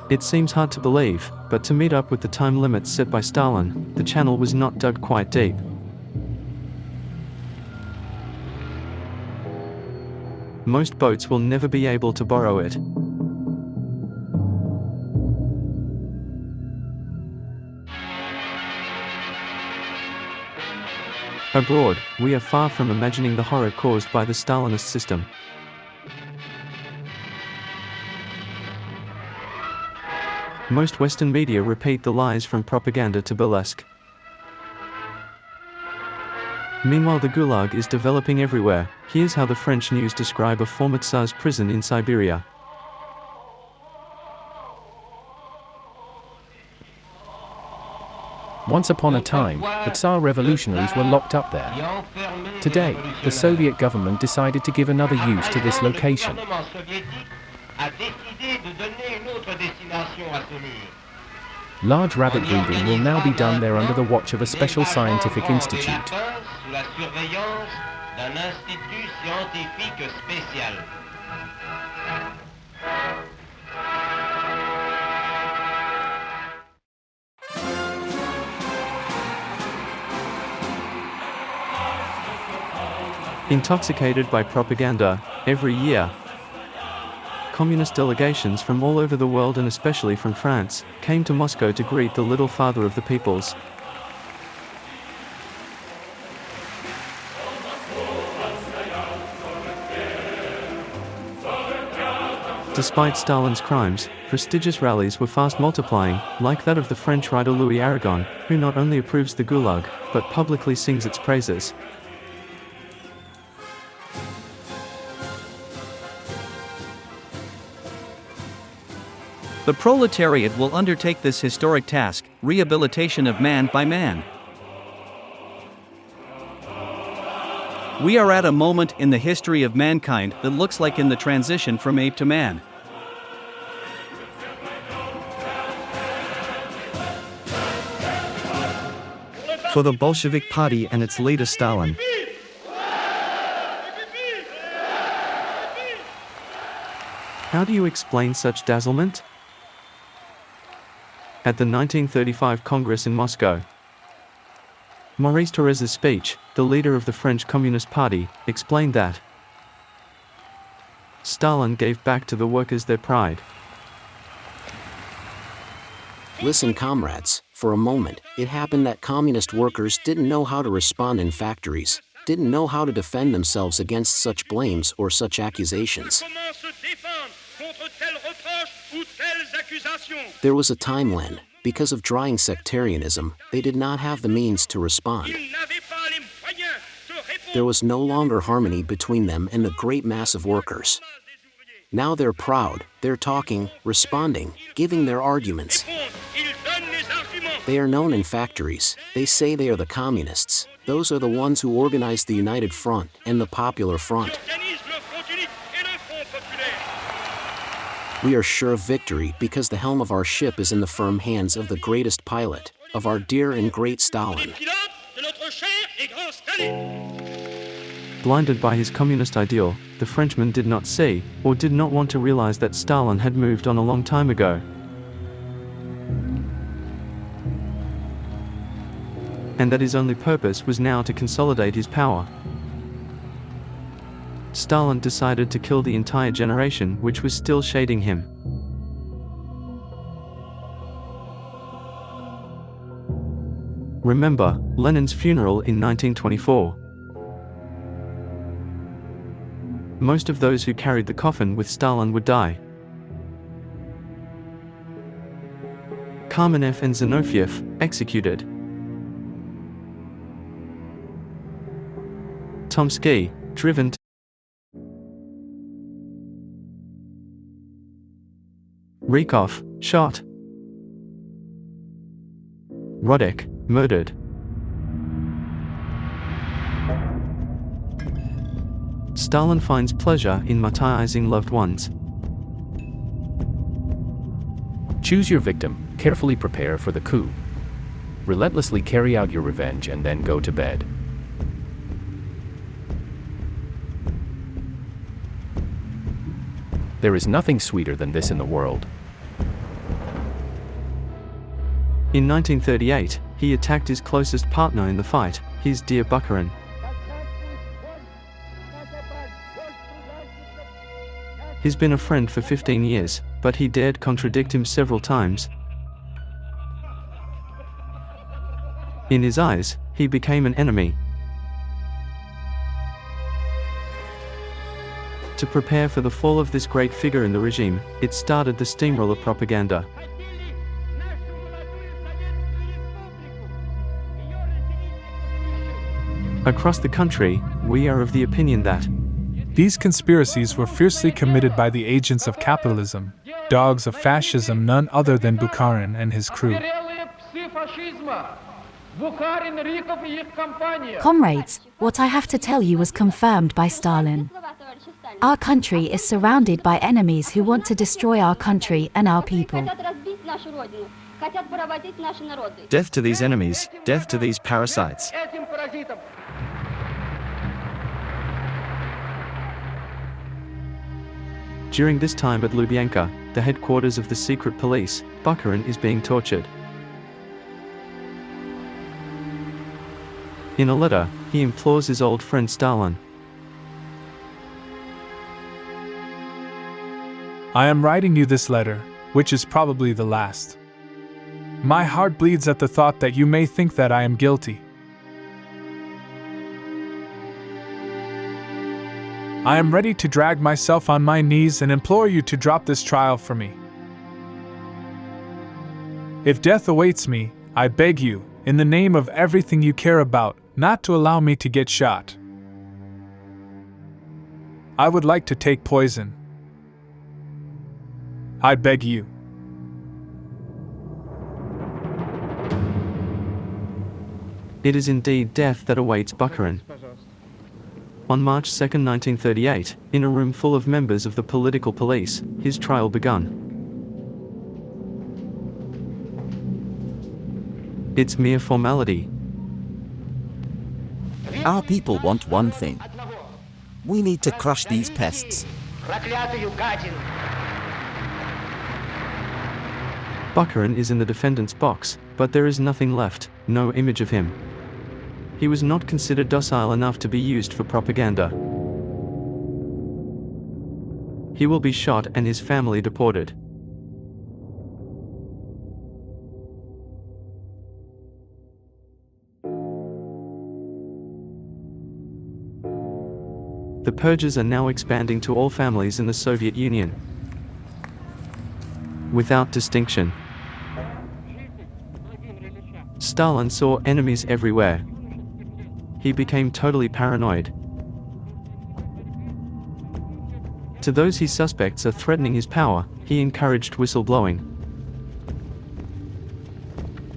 It seems hard to believe, but to meet up with the time limits set by Stalin, the channel was not dug quite deep. Most boats will never be able to borrow it. Abroad, we are far from imagining the horror caused by the Stalinist system. Most Western media repeat the lies from propaganda to burlesque. Meanwhile, the Gulag is developing everywhere. Here's how the French news describe a former Tsar's prison in Siberia. Once upon a time, the Tsar revolutionaries were locked up there. Today, the Soviet government decided to give another use to this location. Large rabbit breeding will now be done there under the watch of a special scientific institute. Intoxicated by propaganda, every year, communist delegations from all over the world and especially from France, came to Moscow to greet the little father of the peoples. Despite Stalin's crimes, prestigious rallies were fast multiplying, like that of the French writer Louis Aragon, who not only approves the Gulag, but publicly sings its praises. The proletariat will undertake this historic task, rehabilitation of man by man. We are at a moment in the history of mankind that looks like in the transition from ape to man. For the Bolshevik Party and its leader Stalin, how do you explain such dazzlement? At the 1935 Congress in Moscow, Maurice Thérèse's speech, the leader of the French Communist Party, explained that Stalin gave back to the workers their pride. Listen, comrades, for a moment, it happened that communist workers didn't know how to respond in factories, didn't know how to defend themselves against such blames or such accusations. There was a time when, because of drying sectarianism, they did not have the means to respond. There was no longer harmony between them and the great mass of workers. Now they're proud, they're talking, responding, giving their arguments. They are known in factories, they say they are the communists. Those are the ones who organized the United Front and the Popular Front. We are sure of victory because the helm of our ship is in the firm hands of the greatest pilot, of our dear and great Stalin. Blinded by his communist ideal, the Frenchman did not see, or did not want to realize that Stalin had moved on a long time ago. And that his only purpose was now to consolidate his power. Stalin decided to kill the entire generation which was still shading him. Remember Lenin's funeral in 1924. Most of those who carried the coffin with Stalin would die. Kamenev and Zinoviev, executed. Tomsky, driven to Rykov, shot. Rodek, murdered. Stalin finds pleasure in martyrizing loved ones. Choose your victim, carefully prepare for the coup. Relentlessly carry out your revenge and then go to bed. There is nothing sweeter than this in the world. In 1938, he attacked his closest partner in the fight, his dear Bukharin. He's been a friend for 15 years, but he dared contradict him several times. In his eyes, he became an enemy. To prepare for the fall of this great figure in the regime, it started the steamroller propaganda. Across the country, we are of the opinion that these conspiracies were fiercely committed by the agents of capitalism, dogs of fascism, none other than Bukharin and his crew. Comrades, what I have to tell you was confirmed by Stalin. Our country is surrounded by enemies who want to destroy our country and our people. Death to these enemies, death to these parasites. During this time at Lubyanka, the headquarters of the secret police, Bukharin is being tortured. In a letter, he implores his old friend Stalin. I am writing you this letter, which is probably the last. My heart bleeds at the thought that you may think that I am guilty. I am ready to drag myself on my knees and implore you to drop this trial for me. If death awaits me, I beg you, in the name of everything you care about, not to allow me to get shot. I would like to take poison. I beg you. It is indeed death that awaits Bukharin. On March 2, 1938, in a room full of members of the political police, his trial begun. It's mere formality. Our people want one thing. We need to crush these pests. Bukharin is in the defendant's box, but there is nothing left, no image of him. He was not considered docile enough to be used for propaganda. He will be shot and his family deported. The purges are now expanding to all families in the Soviet Union, without distinction. Stalin saw enemies everywhere. He became totally paranoid. To those he suspects are threatening his power, he encouraged whistleblowing.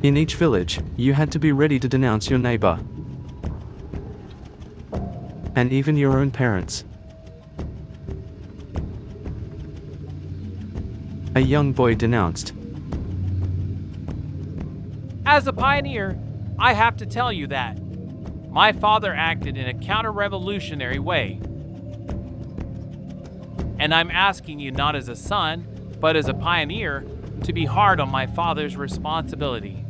In each village, you had to be ready to denounce your neighbor. And even your own parents. A young boy denounced. As a pioneer, I have to tell you that my father acted in a counter-revolutionary way. And I'm asking you not as a son, but as a pioneer, to be hard on my father's responsibility.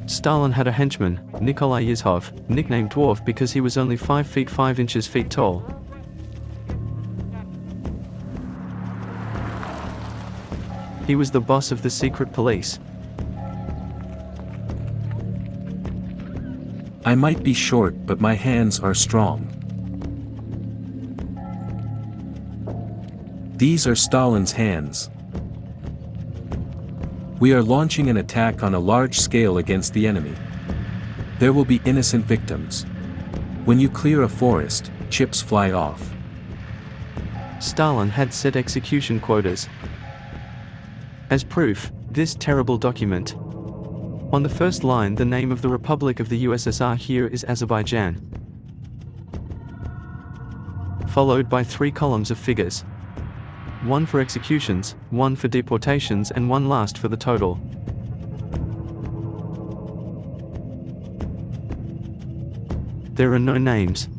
Stalin had a henchman, Nikolai Yezhov, nicknamed Dwarf because he was only 5 feet 5 inches tall. He was the boss of the secret police. I might be short, but my hands are strong. These are Stalin's hands. We are launching an attack on a large scale against the enemy. There will be innocent victims. When you clear a forest, chips fly off. Stalin had set execution quotas. As proof, this terrible document. On the first line, the name of the Republic of the USSR here is Azerbaijan. Followed by 3 columns of figures. 1 for executions, 1 for deportations, and 1 last for the total. There are no names.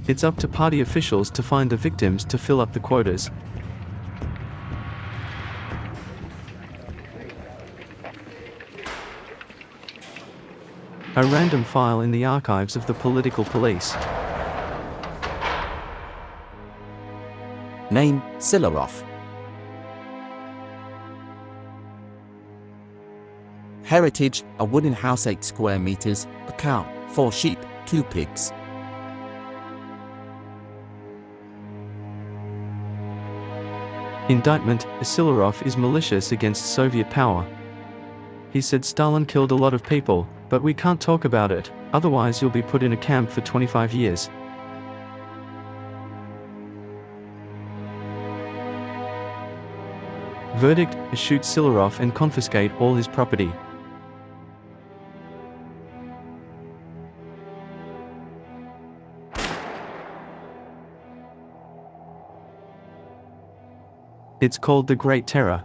It's up to party officials to find the victims to fill up the quotas. A random file in the archives of the political police. Name, Silarov. Heritage, a wooden house 8 square meters, a cow, 4 sheep, 2 pigs. Indictment, Silarov is malicious against Soviet power. He said Stalin killed a lot of people, but we can't talk about it, otherwise you'll be put in a camp for 25 years. Verdict, shoot Silarov and confiscate all his property. It's called the Great Terror.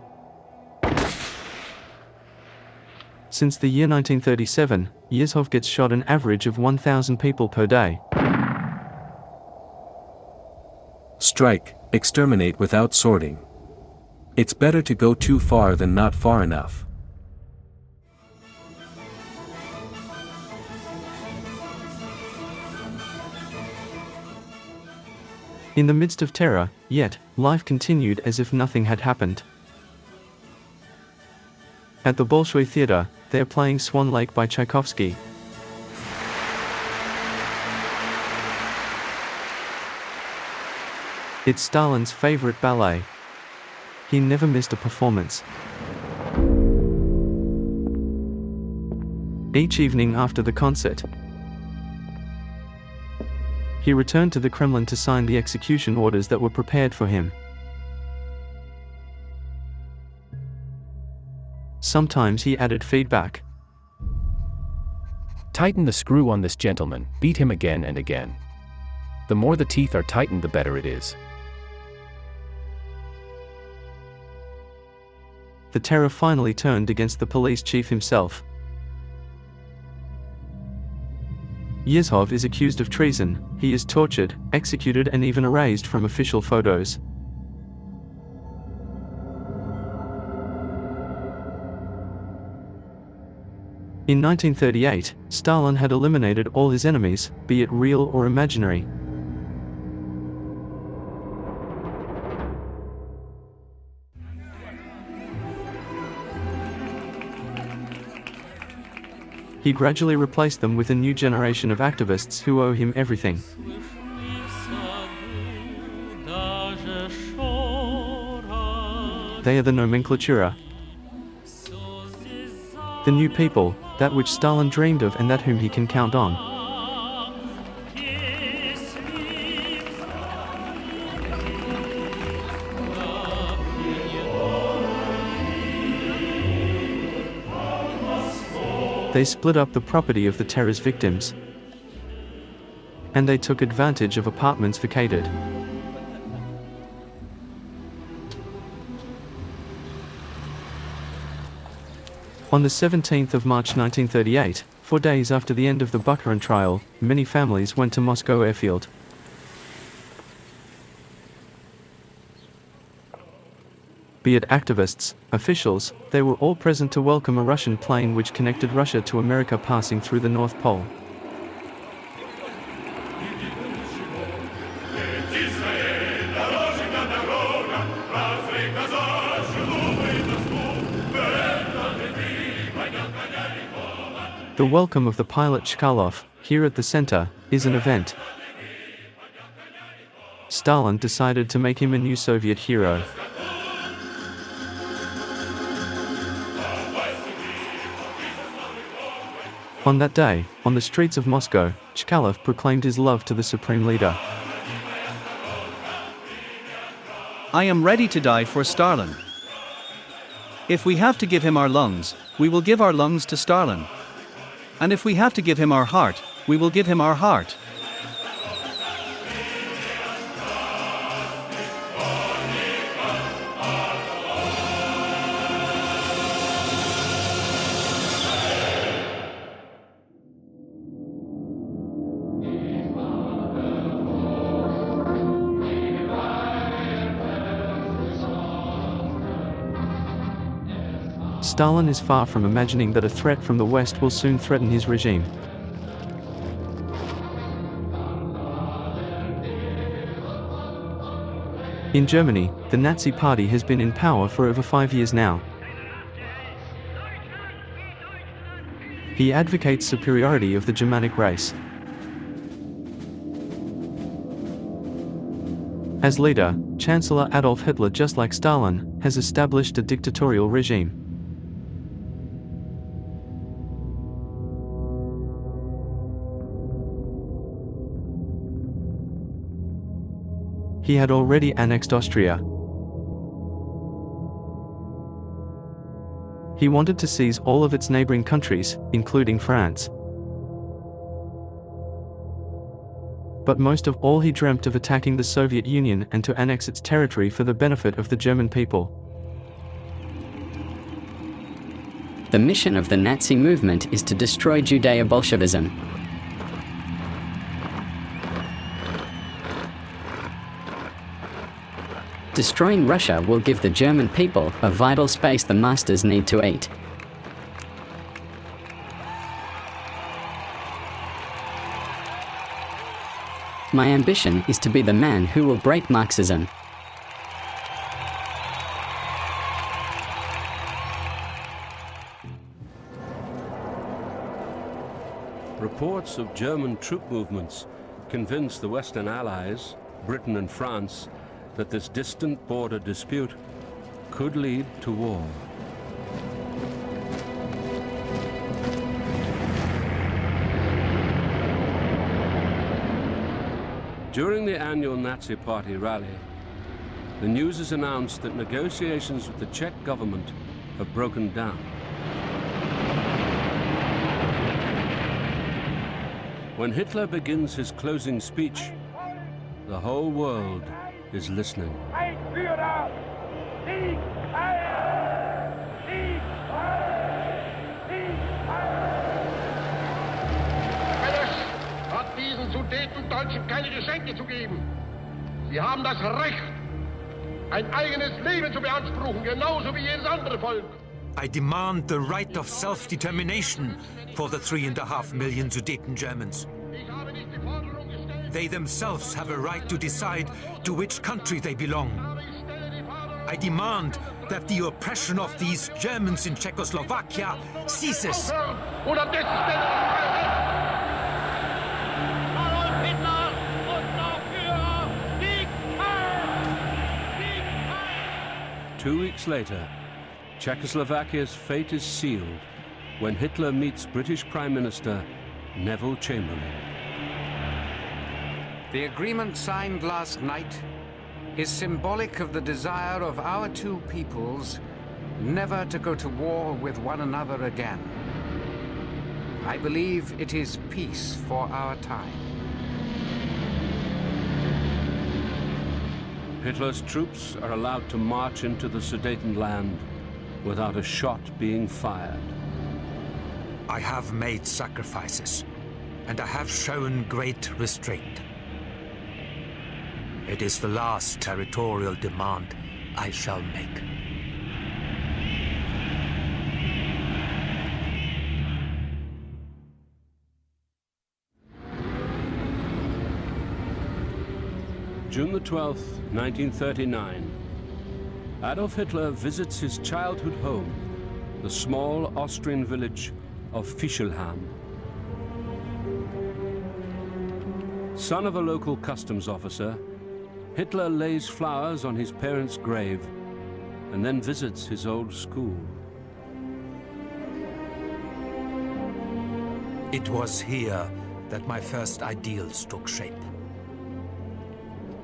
Since the year 1937, Yezhov gets shot an average of 1,000 people per day. Strike, exterminate without sorting. It's better to go too far than not far enough. In the midst of terror, yet, life continued as if nothing had happened. At the Bolshoi Theatre, they're playing Swan Lake by Tchaikovsky. It's Stalin's favorite ballet. He never missed a performance. Each evening after the concert, he returned to the Kremlin to sign the execution orders that were prepared for him. Sometimes he added feedback. Tighten the screw on this gentleman, beat him again and again. The more the teeth are tightened, the better it is. The terror finally turned against the police chief himself. Yezhov is accused of treason, he is tortured, executed and even erased from official photos. In 1938, Stalin had eliminated all his enemies, be it real or imaginary. He gradually replaced them with a new generation of activists who owe him everything. They are the nomenklatura. The new people, that which Stalin dreamed of and that whom he can count on. They split up the property of the terror's victims. And they took advantage of apartments vacated. On the 17th of March 1938, 4 days after the end of the Bukharin trial, many families went to Moscow airfield. Be it activists, officials, they were all present to welcome a Russian plane which connected Russia to America passing through the North Pole. The welcome of the pilot Chkalov, here at the center, is an event. Stalin decided to make him a new Soviet hero. On that day, on the streets of Moscow, Chkalov proclaimed his love to the supreme leader. I am ready to die for Stalin. If we have to give him our lungs, we will give our lungs to Stalin. And if we have to give him our heart, we will give him our heart. Stalin is far from imagining that a threat from the West will soon threaten his regime. In Germany, the Nazi Party has been in power for over 5 years now. He advocates superiority of the Germanic race. As leader, Chancellor Adolf Hitler, just like Stalin, has established a dictatorial regime. He had already annexed Austria. He wanted to seize all of its neighboring countries, including France. But most of all, he dreamt of attacking the Soviet Union and to annex its territory for the benefit of the German people. The mission of the Nazi movement is to destroy Judeo-Bolshevism. Destroying Russia will give the German people a vital space the masters need to eat. My ambition is to be the man who will break Marxism. Reports of German troop movements convince the Western Allies, Britain and France, that this distant border dispute could lead to war. During the annual Nazi Party rally, the news is announced that negotiations with the Czech government have broken down. When Hitler begins his closing speech, the whole world is listening. Ein Führer! Sieg heil! Sieg heil! Sieg heil! Welles hat diesen Sudetendeutschen keine Geschenke zu geben. Sie haben das Recht, ein eigenes Leben zu beanspruchen, genauso wie jedes andere Volk. I demand the right of self-determination for the 3.5 million Sudeten Germans. They themselves have a right to decide to which country they belong. I demand that the oppression of these Germans in Czechoslovakia ceases. Two weeks later, Czechoslovakia's fate is sealed when Hitler meets British Prime Minister Neville Chamberlain. The agreement signed last night is symbolic of the desire of our two peoples never to go to war with one another again. I believe it is peace for our time. Hitler's troops are allowed to march into the Sudetenland without a shot being fired. I have made sacrifices, and I have shown great restraint. It is the last territorial demand I shall make. June the 12th, 1939. Adolf Hitler visits his childhood home, the small Austrian village of Fischelham. Son of a local customs officer, Hitler lays flowers on his parents' grave and then visits his old school. It was here that my first ideals took shape.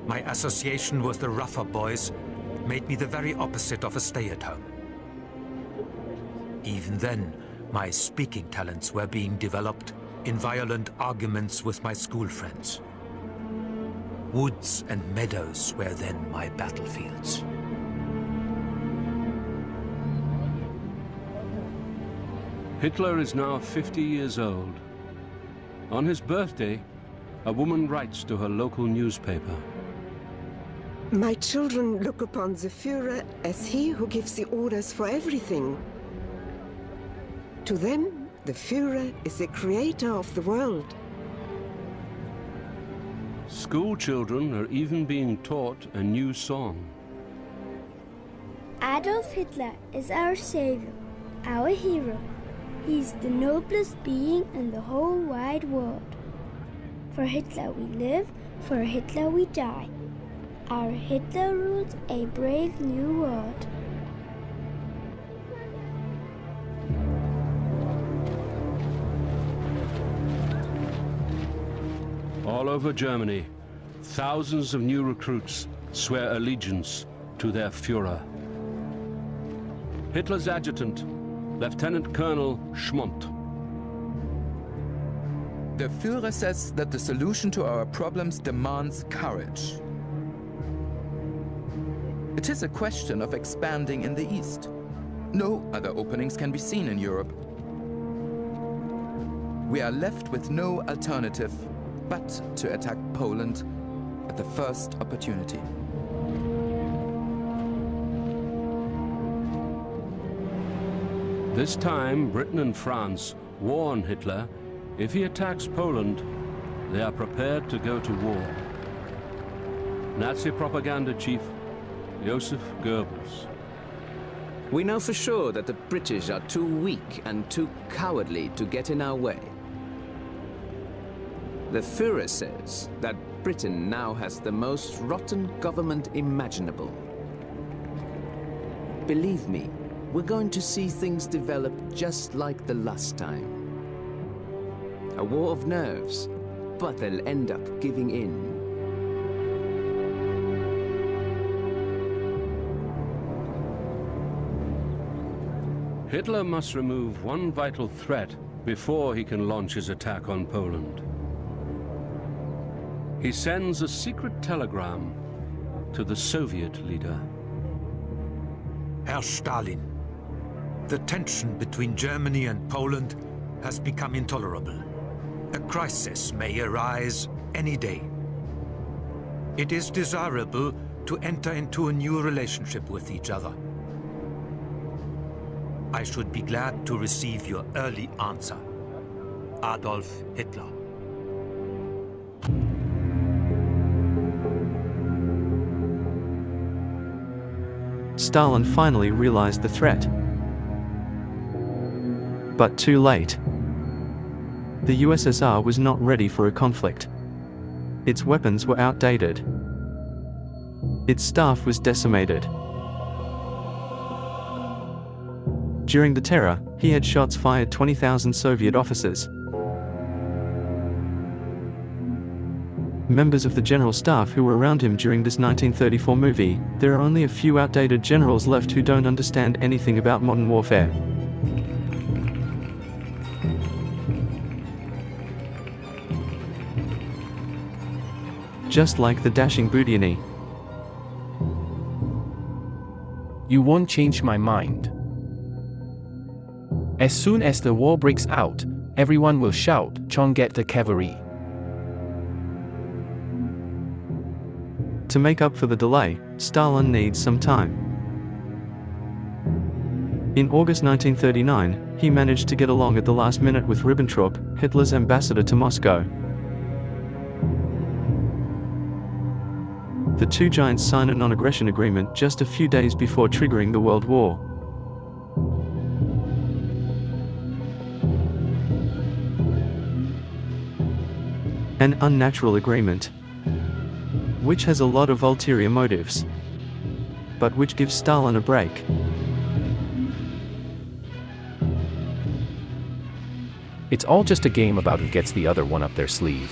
My association with the rougher boys made me the very opposite of a stay-at-home. Even then, my speaking talents were being developed in violent arguments with my school friends. Woods and meadows were then my battlefields. Hitler is now 50 years old. On his birthday, a woman writes to her local newspaper. My children look upon the Führer as he who gives the orders for everything. To them, the Führer is the creator of the world. School children are even being taught a new song. Adolf Hitler is our savior, our hero. He's the noblest being in the whole wide world. For Hitler we live, for Hitler we die. Our Hitler rules a brave new world. All over Germany, thousands of new recruits swear allegiance to their Führer. Hitler's adjutant, Lieutenant Colonel Schmondt. The Führer says that the solution to our problems demands courage. It is a question of expanding in the East. No other openings can be seen in Europe. We are left with no alternative but to attack Poland at the first opportunity. This time, Britain and France warn Hitler if he attacks Poland, they are prepared to go to war. Nazi propaganda chief Joseph Goebbels. We know for sure that the British are too weak and too cowardly to get in our way. The Führer says that Britain now has the most rotten government imaginable. Believe me, we're going to see things develop just like the last time. A war of nerves, but they'll end up giving in. Hitler must remove one vital threat before he can launch his attack on Poland. He sends a secret telegram to the Soviet leader. Herr Stalin, the tension between Germany and Poland has become intolerable. A crisis may arise any day. It is desirable to enter into a new relationship with each other. I should be glad to receive your early answer. Adolf Hitler. Stalin finally realized the threat. But too late. The USSR was not ready for a conflict. Its weapons were outdated. Its staff was decimated. During the terror, he had shots fired 20,000 Soviet officers. Members of the general staff who were around him during this 1934 movie, there are only a few outdated generals left who don't understand anything about modern warfare. just like the dashing Budiani. You won't change my mind. As soon as the war breaks out, everyone will shout, "Chonget the cavalry." To make up for the delay, Stalin needs some time. In August 1939, he managed to get along at the last minute with Ribbentrop, Hitler's ambassador to Moscow. The two giants signed a non-aggression agreement just a few days before triggering the World War. An unnatural agreement, which has a lot of ulterior motives, but which gives Stalin a break. It's all just a game about who gets the other one up their sleeve.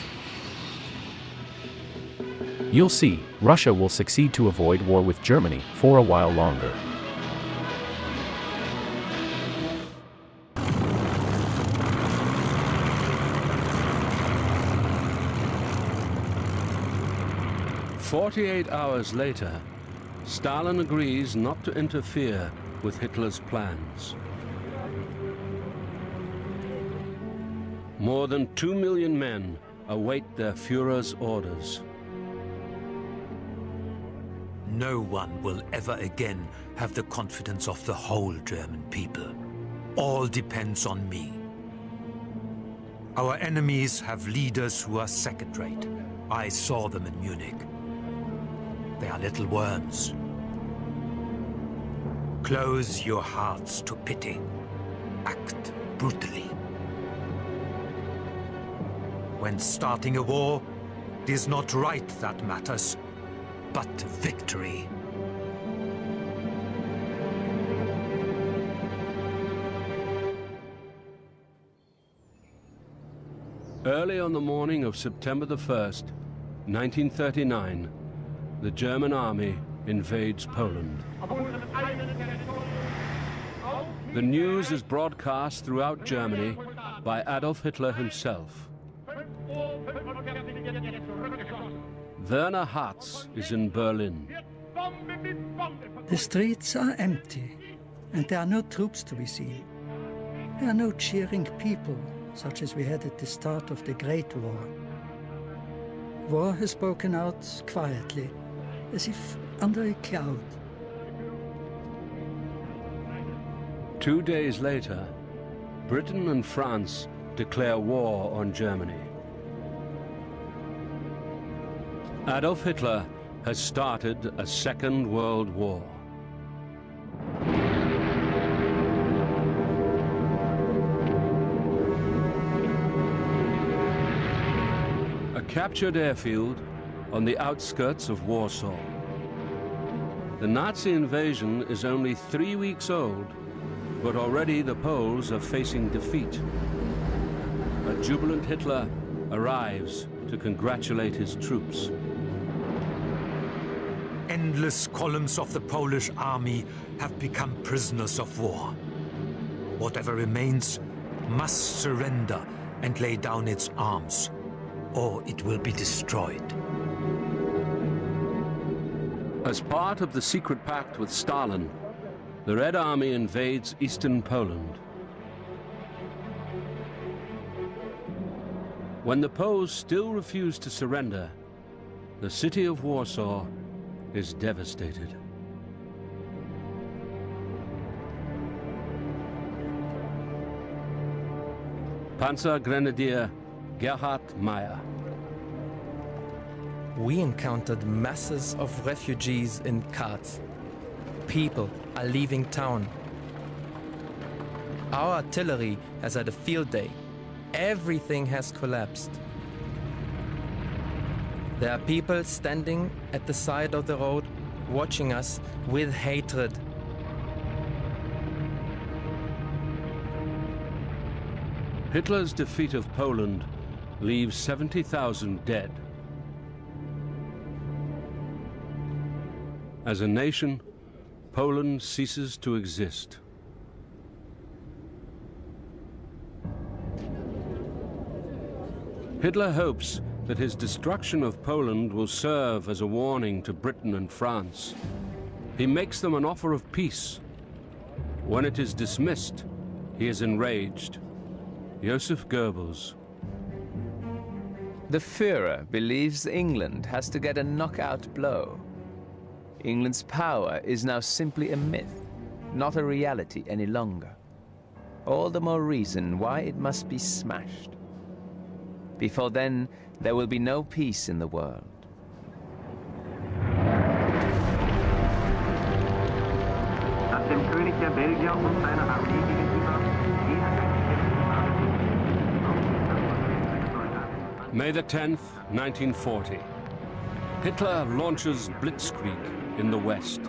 You'll see, Russia will succeed to avoid war with Germany for a while longer. "48 hours later, Stalin agrees not to interfere with Hitler's plans. More than 2 million men await their Führer's orders. No one will ever again have the confidence of the whole German people. All depends on me. Our enemies have leaders who are second-rate. I saw them in Munich. They are little worms. Close your hearts to pity. Act brutally. When starting a war, it is not right that matters, but victory. Early on the morning of September the 1st, 1939, the German army invades Poland. The news is broadcast throughout Germany by Adolf Hitler himself. Werner Hartz is in Berlin. The streets are empty, and there are no troops to be seen. There are no cheering people, such as we had at the start of the Great War. War has broken out quietly, as if under a cloud. 2 days later, Britain and France declare war on Germany. Adolf Hitler has started a Second World War. A captured airfield on the outskirts of Warsaw. The Nazi invasion is only 3 weeks old, but already the Poles are facing defeat. A jubilant Hitler arrives to congratulate his troops. Endless columns of the Polish army have become prisoners of war. Whatever remains must surrender and lay down its arms, or it will be destroyed. As part of the secret pact with Stalin, the Red Army invades eastern Poland. When the Poles still refuse to surrender, the city of Warsaw is devastated. Panzer Grenadier Gerhard Meyer. We encountered masses of refugees in carts. People are leaving town. Our artillery has had a field day. Everything has collapsed. There are people standing at the side of the road, watching us with hatred. Hitler's defeat of Poland leaves 70,000 dead. As a nation, Poland ceases to exist. Hitler hopes that his destruction of Poland will serve as a warning to Britain and France. He makes them an offer of peace. When it is dismissed, he is enraged. Joseph Goebbels. The Führer believes England has to get a knockout blow. England's power is now simply a myth, not a reality any longer. All the more reason why it must be smashed. Before then, there will be no peace in the world. May the 10th, 1940. Hitler launches Blitzkrieg in the West.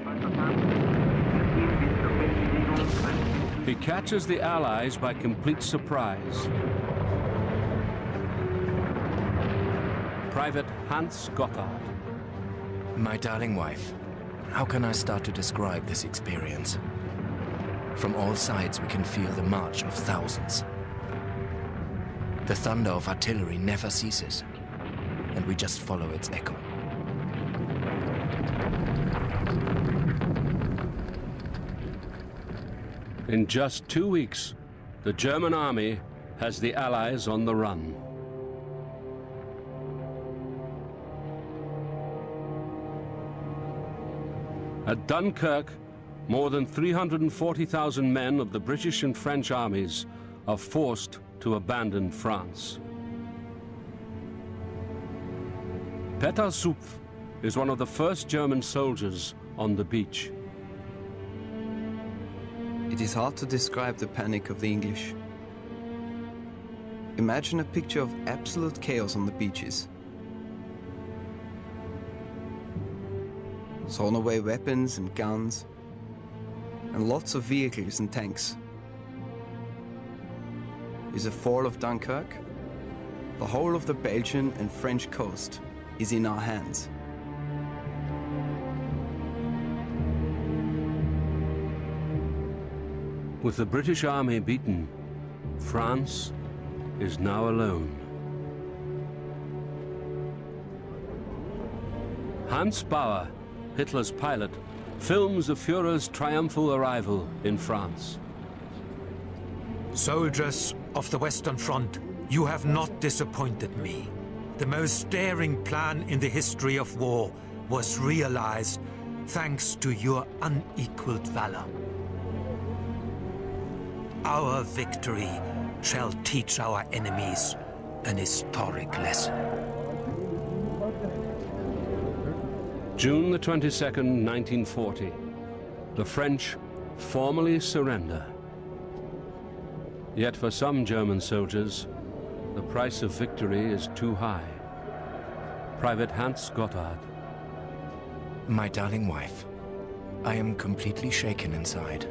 He catches the Allies by complete surprise. Private Hans Gotthard. My darling wife, how can I start to describe this experience? From all sides we can feel the march of thousands. The thunder of artillery never ceases, and we just follow its echo. In just 2 weeks, the German army has the Allies on the run. At Dunkirk, more than 340,000 men of the British and French armies are forced to abandon France. Peter Supf is one of the first German soldiers on the beach. It is hard to describe the panic of the English. Imagine a picture of absolute chaos on the beaches. Thrown away weapons and guns, and lots of vehicles and tanks. Is the fall of Dunkirk? The whole of the Belgian and French coast is in our hands. With the British army beaten, France is now alone. Hans Bauer, Hitler's pilot, films the Führer's triumphal arrival in France. Soldiers of the Western Front, you have not disappointed me. The most daring plan in the history of war was realized thanks to your unequaled valor. Our victory shall teach our enemies an historic lesson. June the 22nd, 1940. The French formally surrender. Yet for some German soldiers, the price of victory is too high. Private Hans Gotthard. My darling wife, I am completely shaken inside.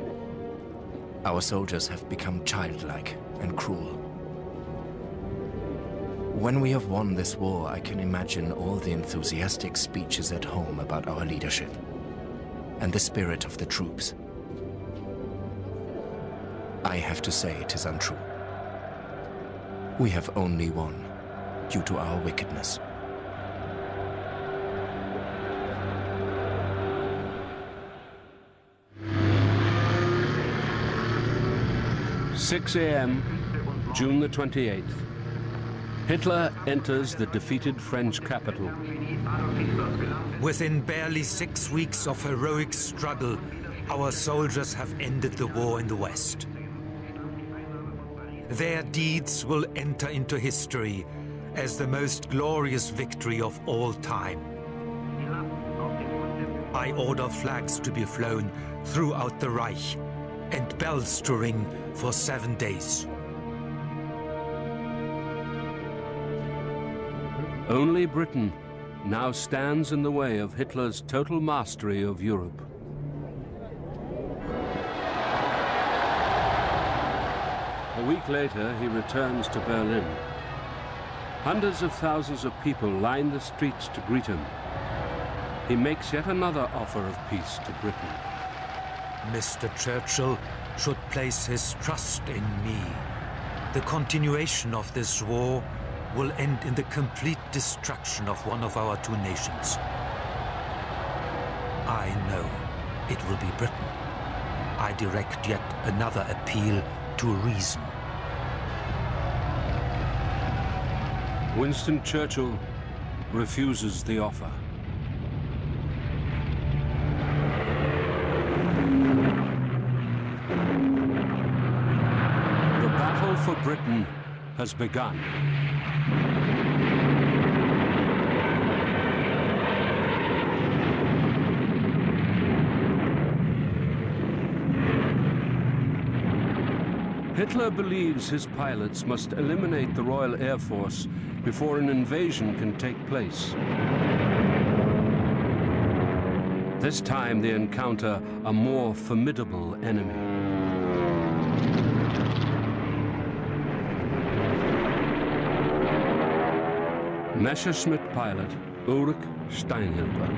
Our soldiers have become childlike and cruel. When we have won this war, I can imagine all the enthusiastic speeches at home about our leadership and the spirit of the troops. I have to say it is untrue. We have only won due to our wickedness. "6 a.m., June the 28th. Hitler enters the defeated French capital. Within barely 6 weeks of heroic struggle, our soldiers have ended the war in the West. Their deeds will enter into history as the most glorious victory of all time. I order flags to be flown throughout the Reich and bells to ring for 7 days. Only Britain now stands in the way of Hitler's total mastery of Europe. A week later, he returns to Berlin. Hundreds of thousands of people line the streets to greet him. He makes yet another offer of peace to Britain. Mr. Churchill should place his trust in me. The continuation of this war will end in the complete destruction of one of our two nations. I know it will be Britain. I direct yet another appeal to reason. Winston Churchill refuses the offer. The battle for Britain has begun. Hitler believes his pilots must eliminate the Royal Air Force before an invasion can take place. This time they encounter a more formidable enemy. Messerschmitt pilot Ulrich Steinhilper.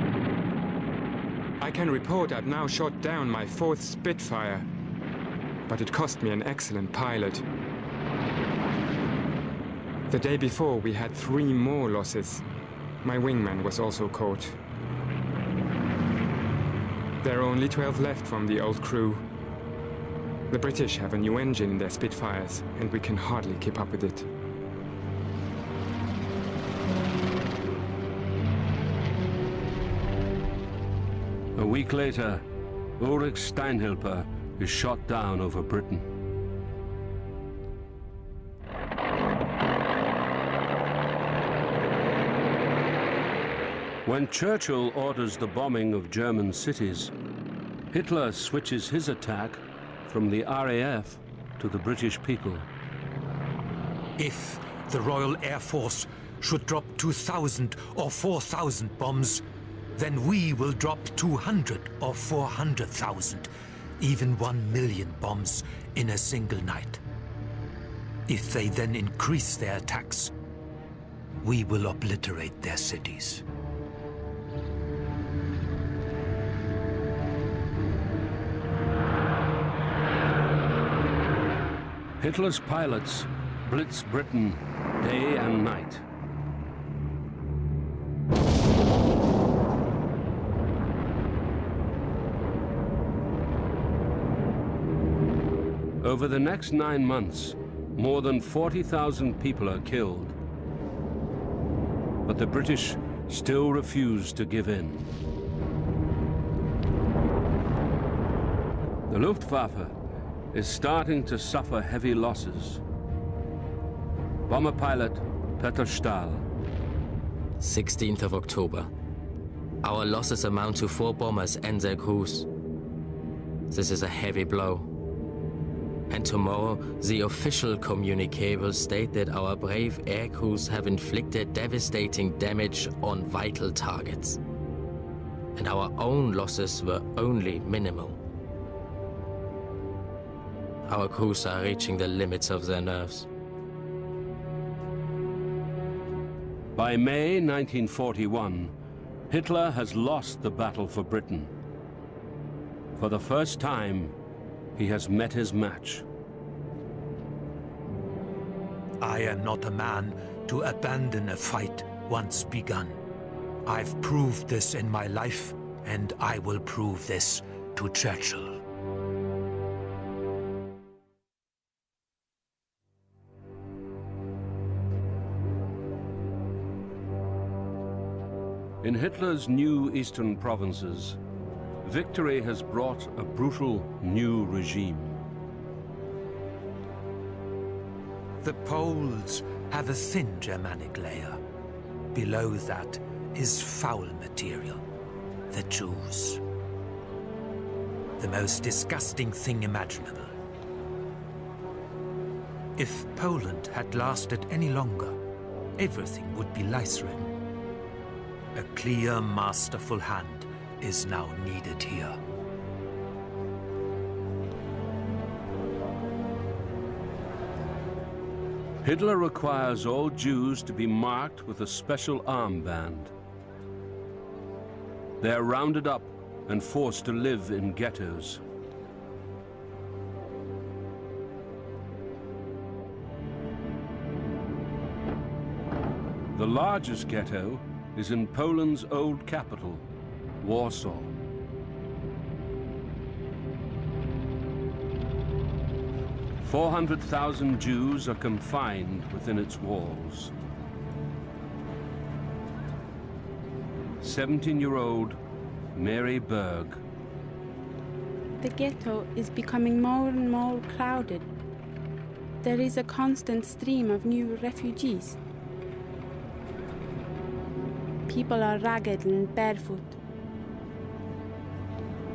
I can report I've now shot down my 4th Spitfire, but it cost me an excellent pilot. The day before, we had 3 more losses. My wingman was also caught. There are only 12 left from the old crew. The British have a new engine in their Spitfires, and we can hardly keep up with it. A week later, Ulrich Steinhilper is shot down over Britain. When Churchill orders the bombing of German cities, Hitler switches his attack from the RAF to the British people. If the Royal Air Force should drop 2,000 or 4,000 bombs, then we will drop 200 or 400,000, even 1 million bombs in a single night. If they then increase their attacks, we will obliterate their cities. Hitler's pilots blitz Britain day and night. Over the next 9 months, more than 40,000 people are killed. But the British still refuse to give in. The Luftwaffe is starting to suffer heavy losses. Bomber pilot Peter Stahl. 16th of October. Our losses amount to 4 bombers and their crews. This is a heavy blow. And tomorrow, the official communiqué will state that our brave air crews have inflicted devastating damage on vital targets. And our own losses were only minimal. Our crews are reaching the limits of their nerves. By May 1941, Hitler has lost the battle for Britain. For the first time, he has met his match. I am not a man to abandon a fight once begun. I've proved this in my life, and I will prove this to Churchill. In Hitler's new eastern provinces, victory has brought a brutal new regime. The Poles have a thin Germanic layer. Below that is foul material, the Jews. The most disgusting thing imaginable. If Poland had lasted any longer, everything would be lice-ridden. A clear, masterful hand is now needed here. Hitler requires all Jews to be marked with a special armband. They are rounded up and forced to live in ghettos. The largest ghetto is in Poland's old capital, Warsaw. "400,000 Jews are confined within its walls. 17-year-old Mary Berg. The ghetto is becoming more and more crowded. There is a constant stream of new refugees. People are ragged and barefoot,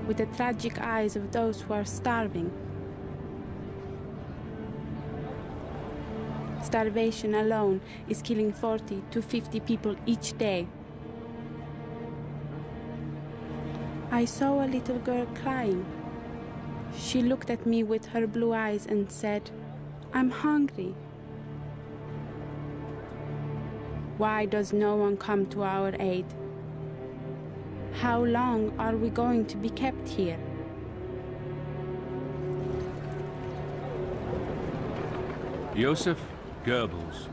with the tragic eyes of those who are starving. Starvation alone is killing 40 to 50 people each day. I saw a little girl crying. She looked at me with her blue eyes and said, "I'm hungry." Why does no one come to our aid? How long are we going to be kept here? Joseph Goebbels.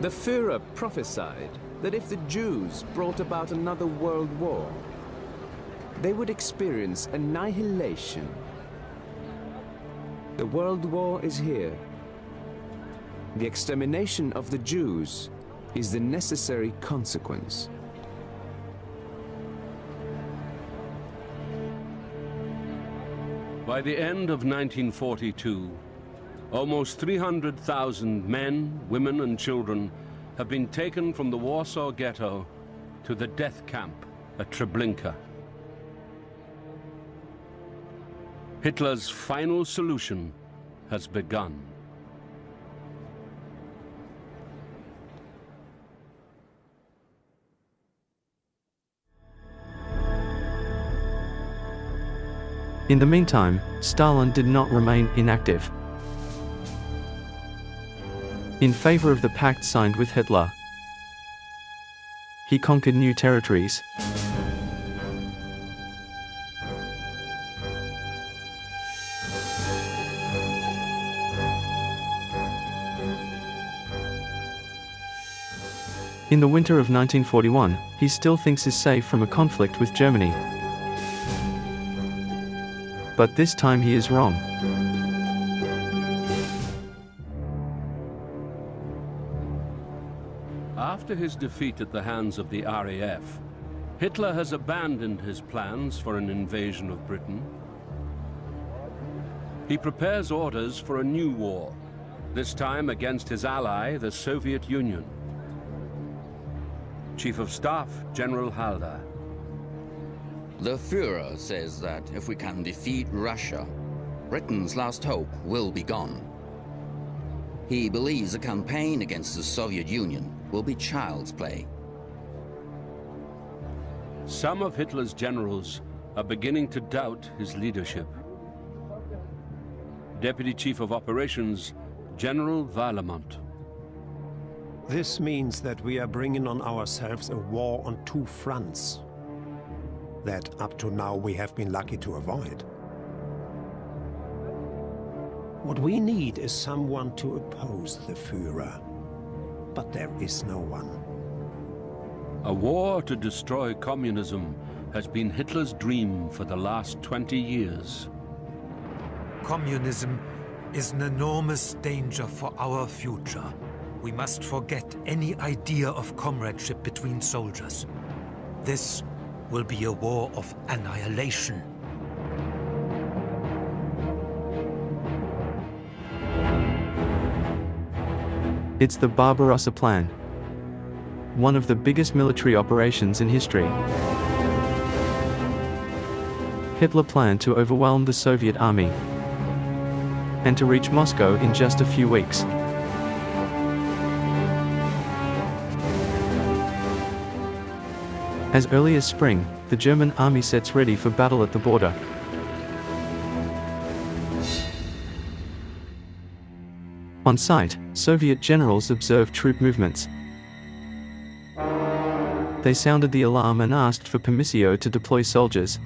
The Führer prophesied that if the Jews brought about another world war, they would experience annihilation. The world war is here. The extermination of the Jews is the necessary consequence. By the end of 1942, almost 300,000 men, women and children have been taken from the Warsaw Ghetto to the death camp at Treblinka. Hitler's final solution has begun. In the meantime, Stalin did not remain inactive. In favor of the pact signed with Hitler, he conquered new territories. In the winter of 1941, he still thinks is safe from a conflict with Germany. But this time he is wrong. After his defeat at the hands of the RAF, Hitler has abandoned his plans for an invasion of Britain. He prepares orders for a new war, this time against his ally, the Soviet Union. Chief of Staff, General Halder. The Führer says that if we can defeat Russia, Britain's last hope will be gone. He believes a campaign against the Soviet Union will be child's play. Some of Hitler's generals are beginning to doubt his leadership. Deputy Chief of Operations, General Warlimont. This means that we are bringing on ourselves a war on two fronts that up to now we have been lucky to avoid. What we need is someone to oppose the Führer, but there is no one. A war to destroy communism has been Hitler's dream for the last 20 years. Communism is an enormous danger for our future. We must forget any idea of comradeship between soldiers. This will be a war of annihilation. It's the Barbarossa Plan, one of the biggest military operations in history. Hitler planned to overwhelm the Soviet army and to reach Moscow in just a few weeks. As early as spring, the German army sets ready for battle at the border. On site, Soviet generals observed troop movements. They sounded the alarm and asked for permissio to deploy soldiers.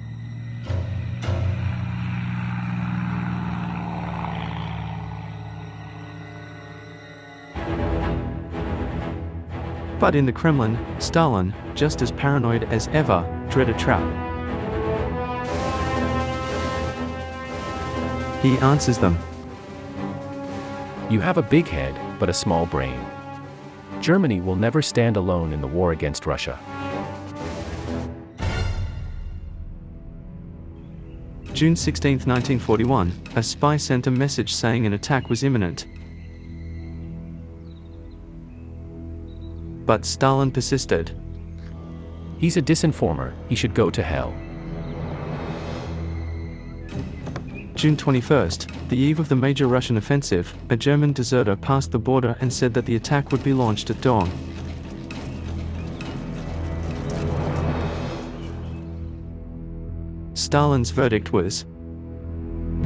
But in the Kremlin, Stalin, just as paranoid as ever, dread a trap. He answers them. You have a big head, but a small brain. Germany will never stand alone in the war against Russia. June 16, 1941, a spy sent a message saying an attack was imminent. But Stalin persisted. He's a disinformer, he should go to hell. June 21st, the eve of the major Russian offensive, a German deserter passed the border and said that the attack would be launched at dawn. Stalin's verdict was,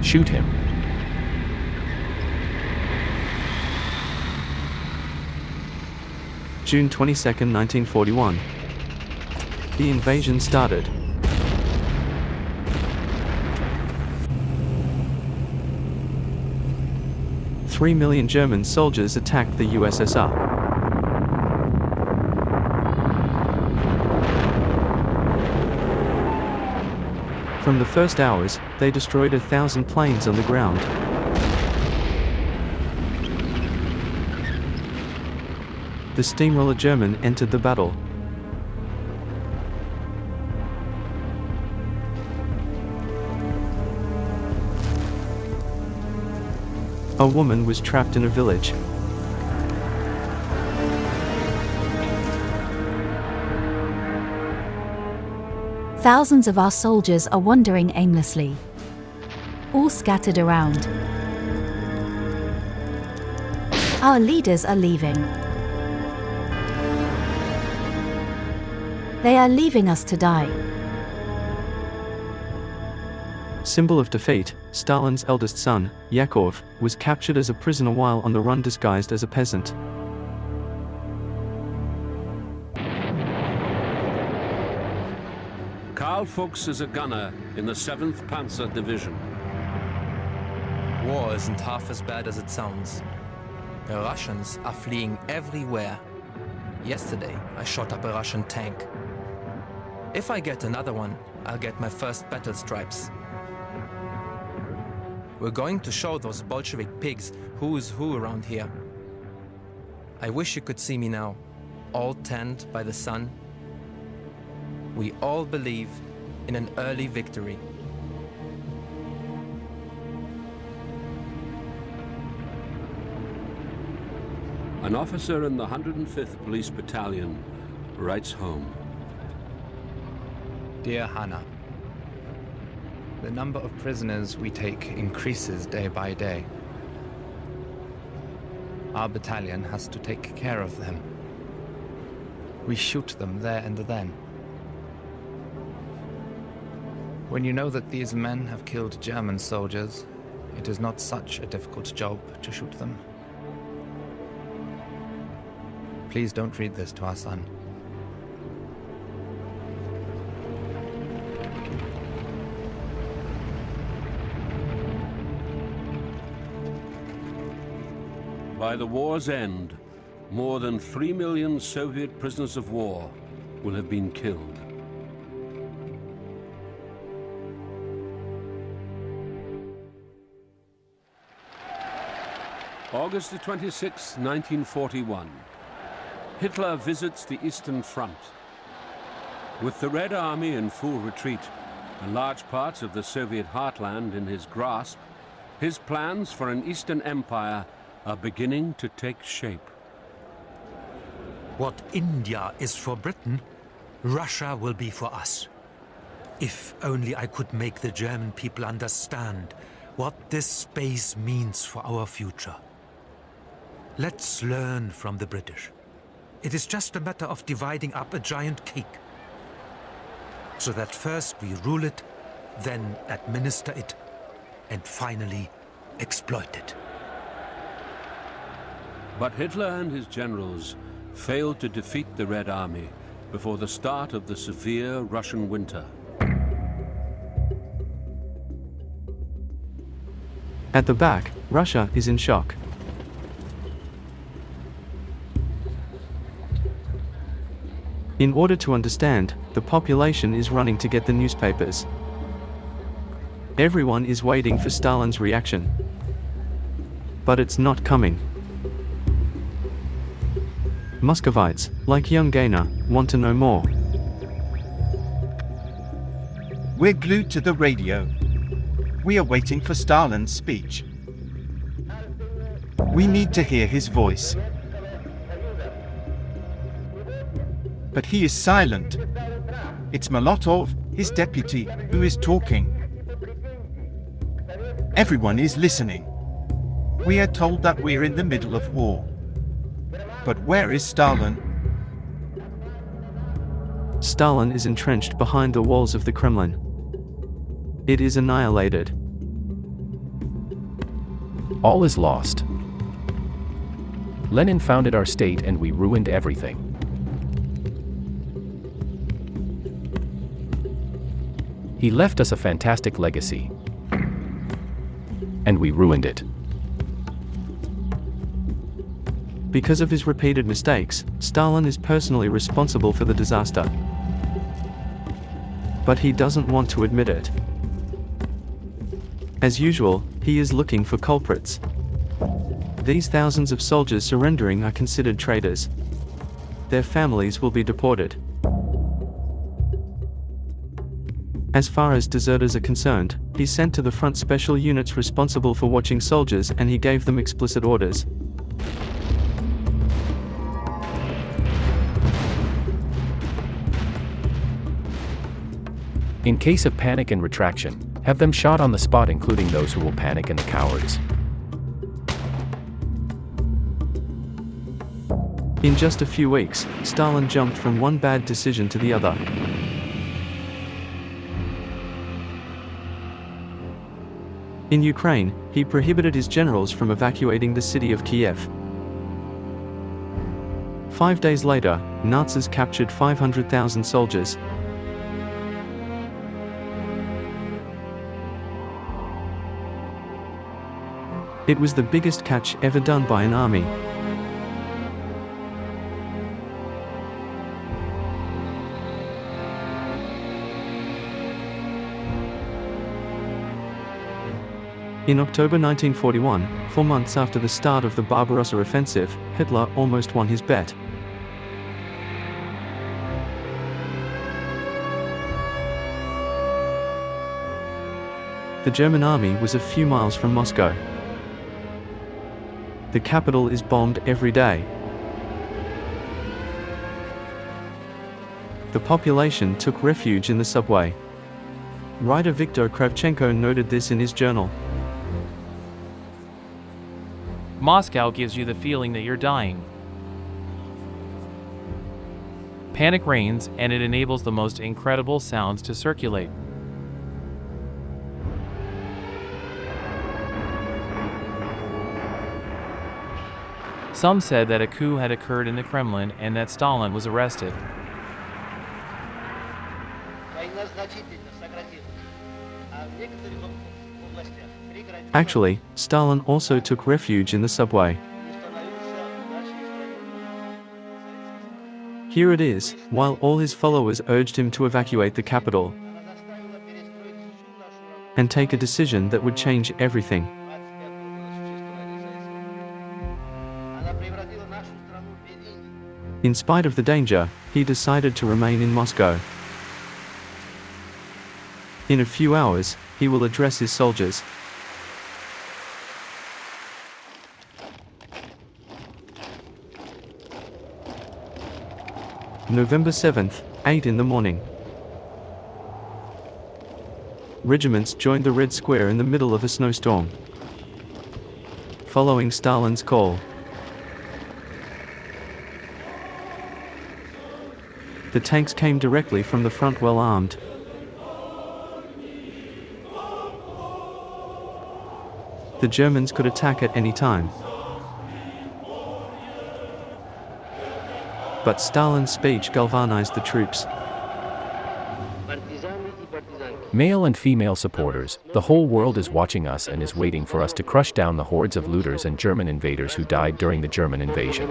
shoot him. June 22, 1941. The invasion started. Three million German soldiers attacked the USSR. From the first hours, they destroyed 1,000 planes on the ground. The steamroller German entered the battle. A woman was trapped in a village. Thousands of our soldiers are wandering aimlessly, all scattered around. Our leaders are leaving. They are leaving us to die. Symbol of defeat, Stalin's eldest son, Yakov, was captured as a prisoner while on the run disguised as a peasant. Karl Fuchs is a gunner in the 7th Panzer Division. War isn't half as bad as it sounds. The Russians are fleeing everywhere. Yesterday, I shot up a Russian tank. If I get another one, I'll get my first battle stripes. We're going to show those Bolshevik pigs who is who around here. I wish you could see me now, all tanned by the sun. We all believe in an early victory. An officer in the 105th Police Battalion writes home. Dear Hannah, the number of prisoners we take increases day by day. Our battalion has to take care of them. We shoot them there and then. When you know that these men have killed German soldiers, it is not such a difficult job to shoot them. Please don't read this to our son. By the war's end, more than 3 million Soviet prisoners of war will have been killed. August the 26th, 1941. Hitler visits the Eastern Front. With the Red Army in full retreat and large parts of the Soviet heartland in his grasp, his plans for an Eastern Empire are beginning to take shape. What India is for Britain, Russia will be for us. If only I could make the German people understand what this space means for our future. Let's learn from the British. It is just a matter of dividing up a giant cake, so that first we rule it, then administer it, and finally exploit it. But Hitler and his generals failed to defeat the Red Army before the start of the severe Russian winter. At the back, Russia is in shock. In order to understand, the population is running to get the newspapers. Everyone is waiting for Stalin's reaction. But it's not coming. Muscovites, like young Gainer, want to know more. We're glued to the radio. We are waiting for Stalin's speech. We need to hear his voice. But he is silent. It's Molotov, his deputy, who is talking. Everyone is listening. We are told that we're in the middle of war. But where is Stalin? Stalin is entrenched behind the walls of the Kremlin. It is annihilated. All is lost. Lenin founded our state and we ruined everything. He left us a fantastic legacy. And we ruined it. Because of his repeated mistakes, Stalin is personally responsible for the disaster. But he doesn't want to admit it. As usual, he is looking for culprits. These thousands of soldiers surrendering are considered traitors. Their families will be deported. As far as deserters are concerned, he sent to the front special units responsible for watching soldiers and he gave them explicit orders. In case of panic and retraction, have them shot on the spot, including those who will panic and the cowards. In just a few weeks, Stalin jumped from one bad decision to the other. In Ukraine, he prohibited his generals from evacuating the city of Kiev. 5 days later, Nazis captured 500,000 soldiers. It was the biggest catch ever done by an army. In October 1941, 4 months after the start of the Barbarossa offensive, Hitler almost won his bet. The German army was a few miles from Moscow. The capital is bombed every day. The population took refuge in the subway. Writer Viktor Kravchenko noted this in his journal. Moscow gives you the feeling that you're dying. Panic reigns, and it enables the most incredible sounds to circulate. Some said that a coup had occurred in the Kremlin and that Stalin was arrested. Actually, Stalin also took refuge in the subway. Here it is, while all his followers urged him to evacuate the capital and take a decision that would change everything. In spite of the danger, he decided to remain in Moscow. In a few hours, he will address his soldiers. November 7th, 8 in the morning. Regiments joined the Red Square in the middle of a snowstorm. Following Stalin's call, the tanks came directly from the front, well armed. The Germans could attack at any time. But Stalin's speech galvanized the troops. Male and female supporters, the whole world is watching us and is waiting for us to crush down the hordes of looters and German invaders who died during the German invasion.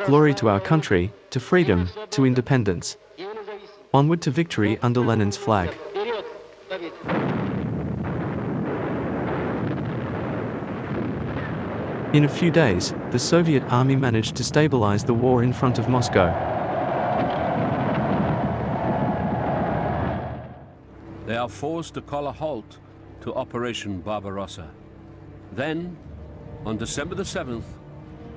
Glory to our country, to freedom, to independence. Onward to victory under Lenin's flag. In a few days, the Soviet army managed to stabilize the war in front of Moscow. They are forced to call a halt to Operation Barbarossa. Then, on December the 7th,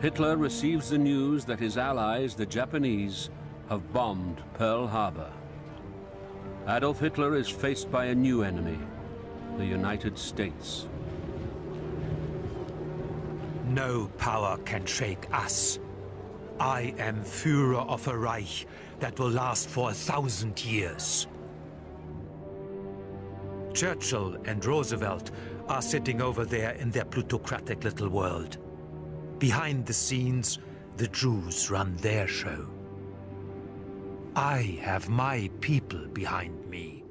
Hitler receives the news that his allies, the Japanese, have bombed Pearl Harbor. Adolf Hitler is faced by a new enemy, the United States. No power can shake us. I am Führer of a Reich that will last for 1,000 years. Churchill and Roosevelt are sitting over there in their plutocratic little world. Behind the scenes, the Jews run their show. I have my people behind me.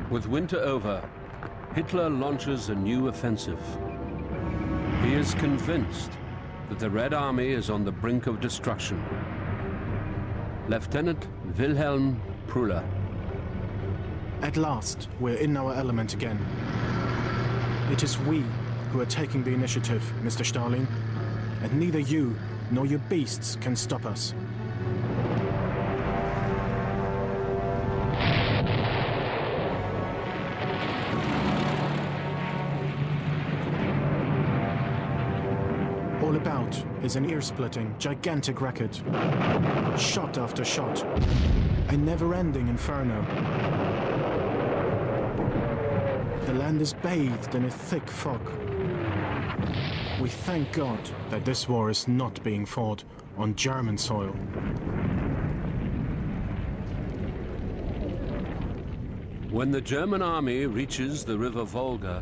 With winter over, Hitler launches a new offensive. He is convinced that the Red Army is on the brink of destruction. Lieutenant Wilhelm Prüller. At last, we're in our element again. It is we who are taking the initiative, Mr. Stalin, and neither you nor your beasts can stop us. All about is an ear-splitting, gigantic record. Shot after shot. A never-ending inferno. The land is bathed in a thick fog. We thank God that this war is not being fought on German soil. When the German army reaches the river Volga,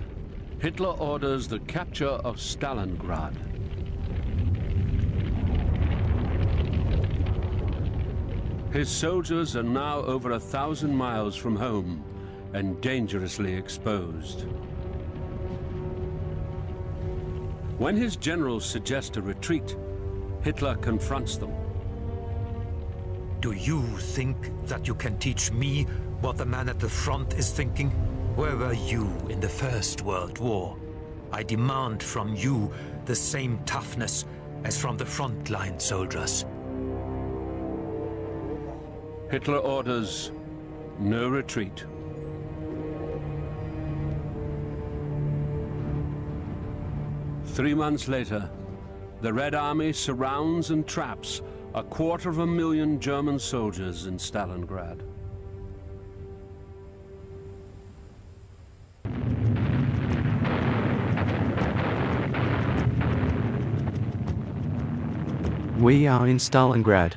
Hitler orders the capture of Stalingrad. His soldiers are now over 1,000 miles from home and dangerously exposed. When his generals suggest a retreat, Hitler confronts them. Do you think that you can teach me what the man at the front is thinking? Where were you in the First World War? I demand from you the same toughness as from the frontline soldiers. Hitler orders no retreat. Three months later, the Red Army surrounds and traps 250,000 German soldiers in Stalingrad. We are in Stalingrad.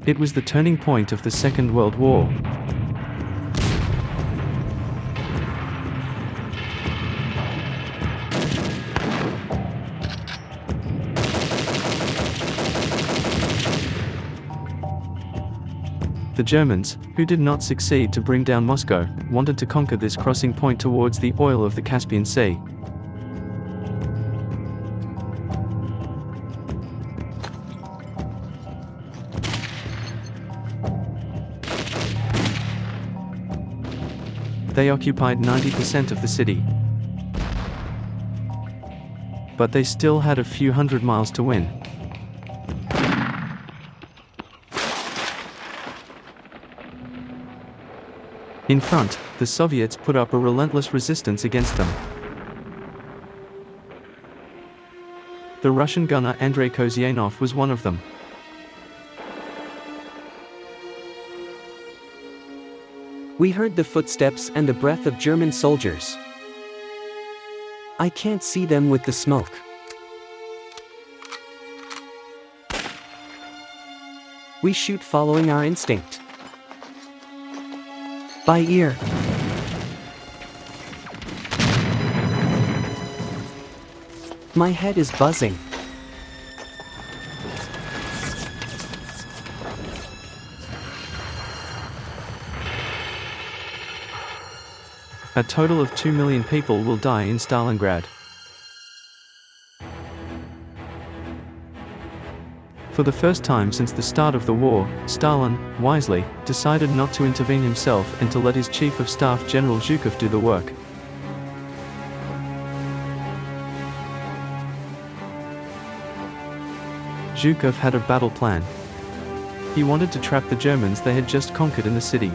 It was the turning point of the Second World War. The Germans, who did not succeed to bring down Moscow, wanted to conquer this crossing point towards the oil of the Caspian Sea. They occupied 90% of the city. But they still had a few hundred miles to win. In front, the Soviets put up a relentless resistance against them. The Russian gunner Andrei Kozyanov was one of them. We heard the footsteps and the breath of German soldiers. I can't see them with the smoke. We shoot following our instinct. By ear. My head is buzzing. A total of 2 million people will die in Stalingrad. For the first time since the start of the war, Stalin, wisely, decided not to intervene himself and to let his Chief of Staff General Zhukov do the work. Zhukov had a battle plan. He wanted to trap the Germans they had just conquered in the city.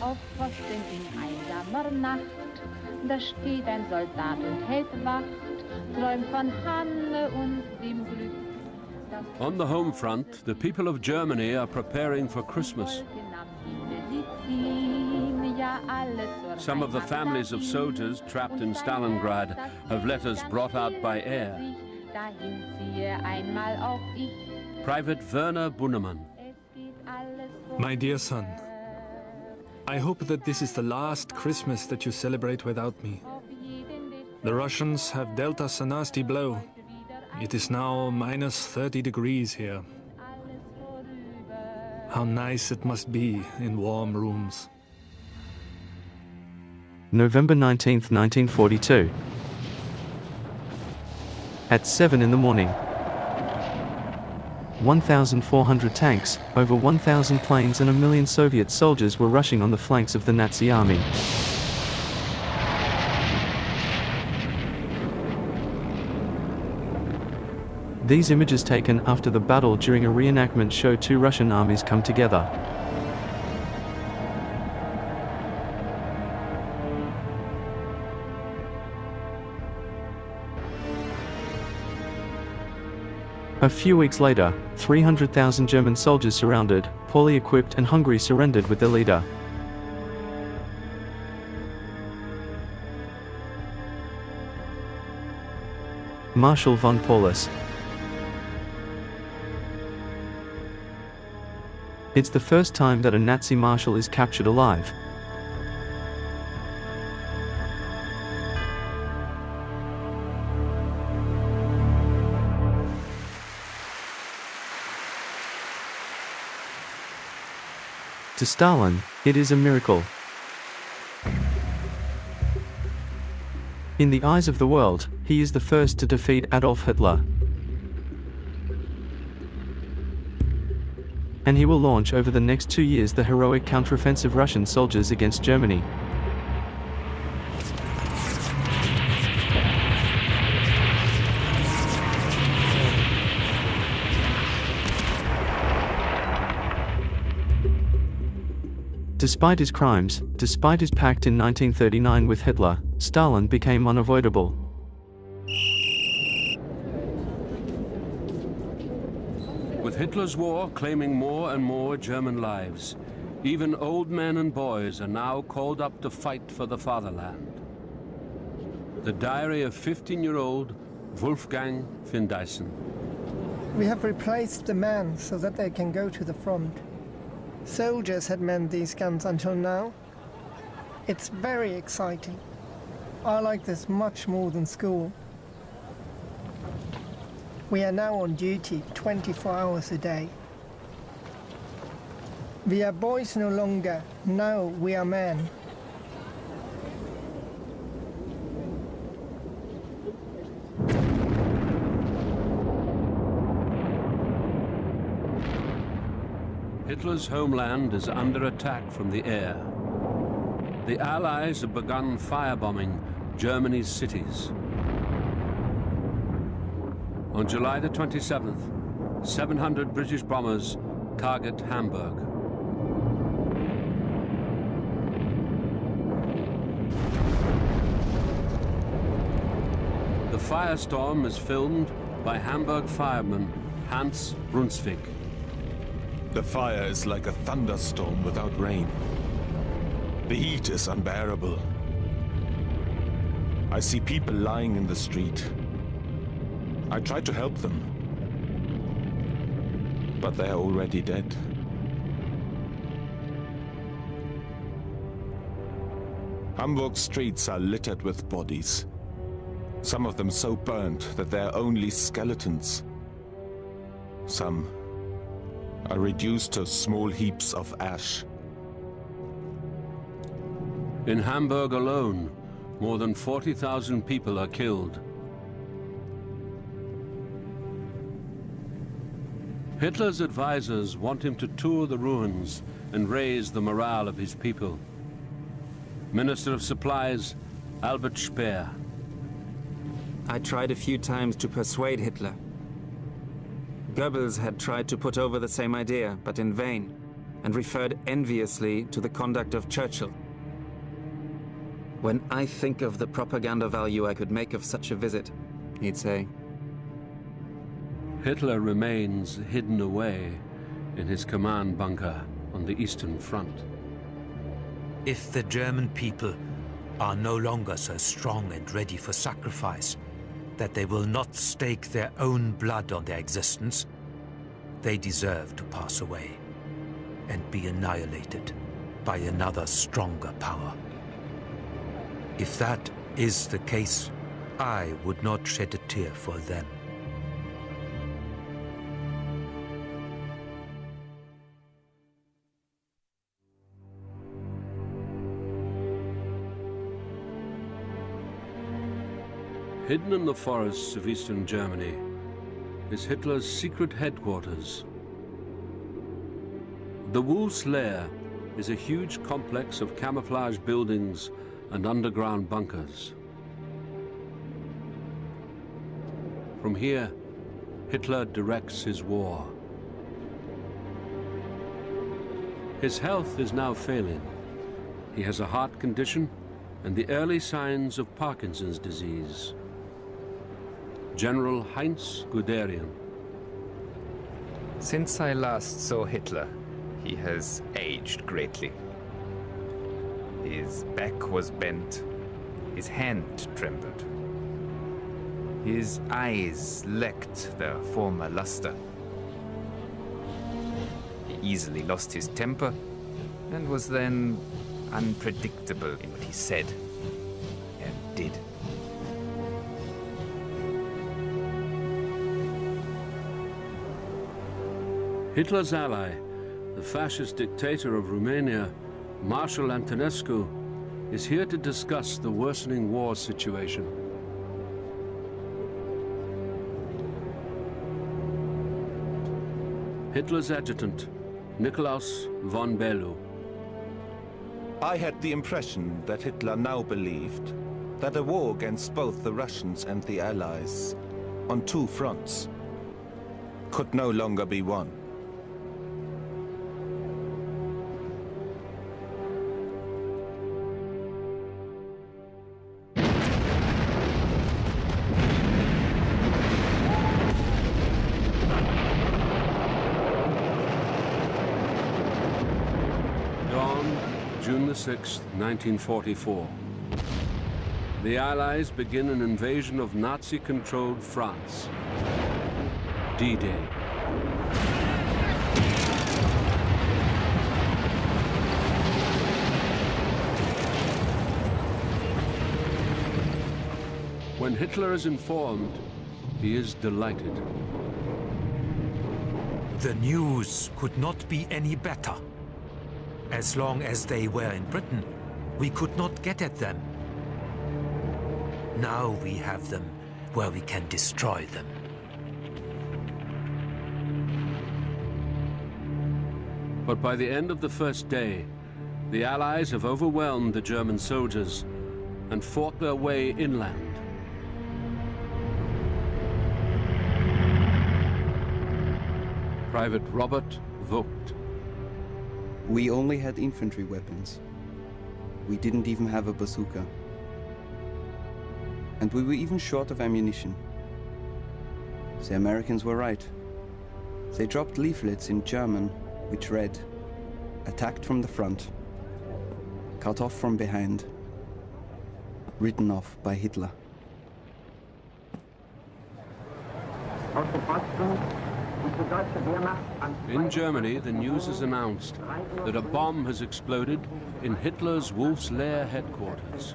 Aufposten in einsamer Nacht, da steht ein Soldat und hält Wacht, träumt von Hanne und dem Glück. On the home front, the people of Germany are preparing for Christmas. Some of the families of soldiers trapped in Stalingrad have letters brought out by air. Private Werner Bunnemann. My dear son, I hope that this is the last Christmas that you celebrate without me. The Russians have dealt us a nasty blow. It is now minus 30 degrees here. How nice it must be in warm rooms. November 19, 1942. At 7 in the morning. 1,400 tanks, over 1,000 planes and 1 million Soviet soldiers were rushing on the flanks of the Nazi army. These images taken after the battle during a reenactment show two Russian armies come together. A few weeks later, 300,000 German soldiers surrounded, poorly equipped and hungry surrendered with their leader. Marshal von Paulus. It's the first time that a Nazi marshal is captured alive. To Stalin, it is a miracle. In the eyes of the world, he is the first to defeat Adolf Hitler. And he will launch over the next 2 years the heroic counteroffensive Russian soldiers against Germany. Despite his crimes, despite his pact in 1939 with Hitler, Stalin became unavoidable. With Hitler's war claiming more and more German lives, even old men and boys are now called up to fight for the fatherland. The diary of 15-year-old Wolfgang Findeisen. We have replaced the men so that they can go to the front. Soldiers had manned these guns until now. It's very exciting. I like this much more than school. We are now on duty 24 hours a day. We are boys no longer, now we are men. Hitler's homeland is under attack from the air. The Allies have begun firebombing Germany's cities. On July the 27th, 700 British bombers target Hamburg. The firestorm is filmed by Hamburg fireman Hans Brunswick. The fire is like a thunderstorm without rain. The heat is unbearable. I see people lying in the street. I try to help them, but they are already dead. Hamburg's streets are littered with bodies. Some of them so burnt that they are only skeletons. Some are reduced to small heaps of ash. In Hamburg alone, more than 40,000 people are killed. Hitler's advisors want him to tour the ruins and raise the morale of his people. Minister of Supplies, Albert Speer. I tried a few times to persuade Hitler. Goebbels had tried to put over the same idea, but in vain, and referred enviously to the conduct of Churchill. When I think of the propaganda value I could make of such a visit, he'd say. Hitler remains hidden away in his command bunker on the Eastern Front. If the German people are no longer so strong and ready for sacrifice that they will not stake their own blood on their existence, they deserve to pass away and be annihilated by another stronger power. If that is the case, I would not shed a tear for them. Hidden in the forests of eastern Germany is Hitler's secret headquarters. The Wolf's Lair is a huge complex of camouflage buildings and underground bunkers. From here, Hitler directs his war. His health is now failing. He has a heart condition and the early signs of Parkinson's disease. General Heinz Guderian. Since I last saw Hitler, he has aged greatly. His back was bent, his hand trembled. His eyes lacked their former luster. He easily lost his temper and was then unpredictable in what he said and did. Hitler's ally, the fascist dictator of Romania, Marshal Antonescu, is here to discuss the worsening war situation. Hitler's adjutant, Nikolaus von Below. I had the impression that Hitler now believed that a war against both the Russians and the Allies, on two fronts, could no longer be won. June 6, 1944. The Allies begin an invasion of Nazi-controlled France. D-Day. When Hitler is informed, he is delighted. The news could not be any better. As long as they were in Britain, we could not get at them. Now we have them where we can destroy them. But by the end of the first day, the Allies have overwhelmed the German soldiers and fought their way inland. Private Robert Vogt. We only had infantry weapons. We didn't even have a bazooka. And we were even short of ammunition. The Americans were right. They dropped leaflets in German which read, "Attacked from the front, cut off from behind, written off by Hitler." In Germany, the news is announced that a bomb has exploded in Hitler's Wolf's Lair headquarters.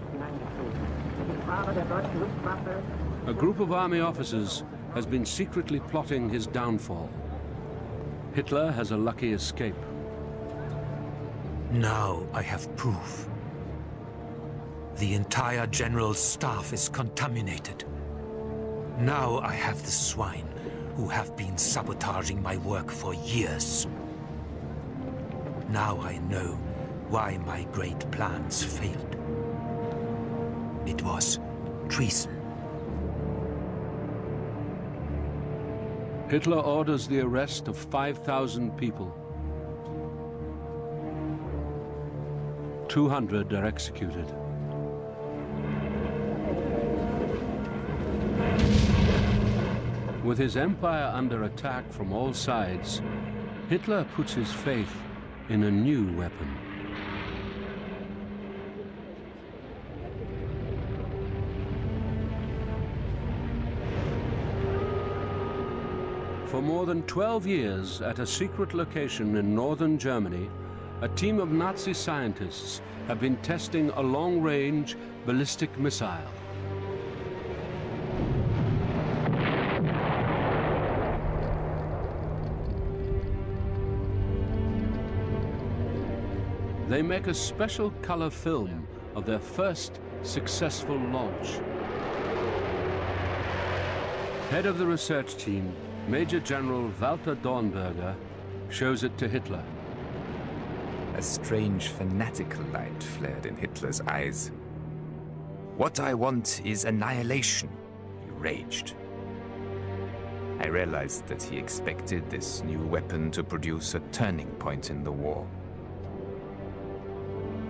A group of army officers has been secretly plotting his downfall. Hitler has a lucky escape. Now I have proof. The entire general staff is contaminated. Now I have the swine who have been sabotaging my work for years. Now I know why my great plans failed. It was treason. Hitler orders the arrest of 5,000 people. 200 are executed. With his empire under attack from all sides, Hitler puts his faith in a new weapon. For more than 12 years, at a secret location in northern Germany, a team of Nazi scientists have been testing a long-range ballistic missile. They make a special color film of their first successful launch. Head of the research team, Major General Walter Dornberger, shows it to Hitler. A strange fanatical light flared in Hitler's eyes. "What I want is annihilation," he raged. I realized that he expected this new weapon to produce a turning point in the war.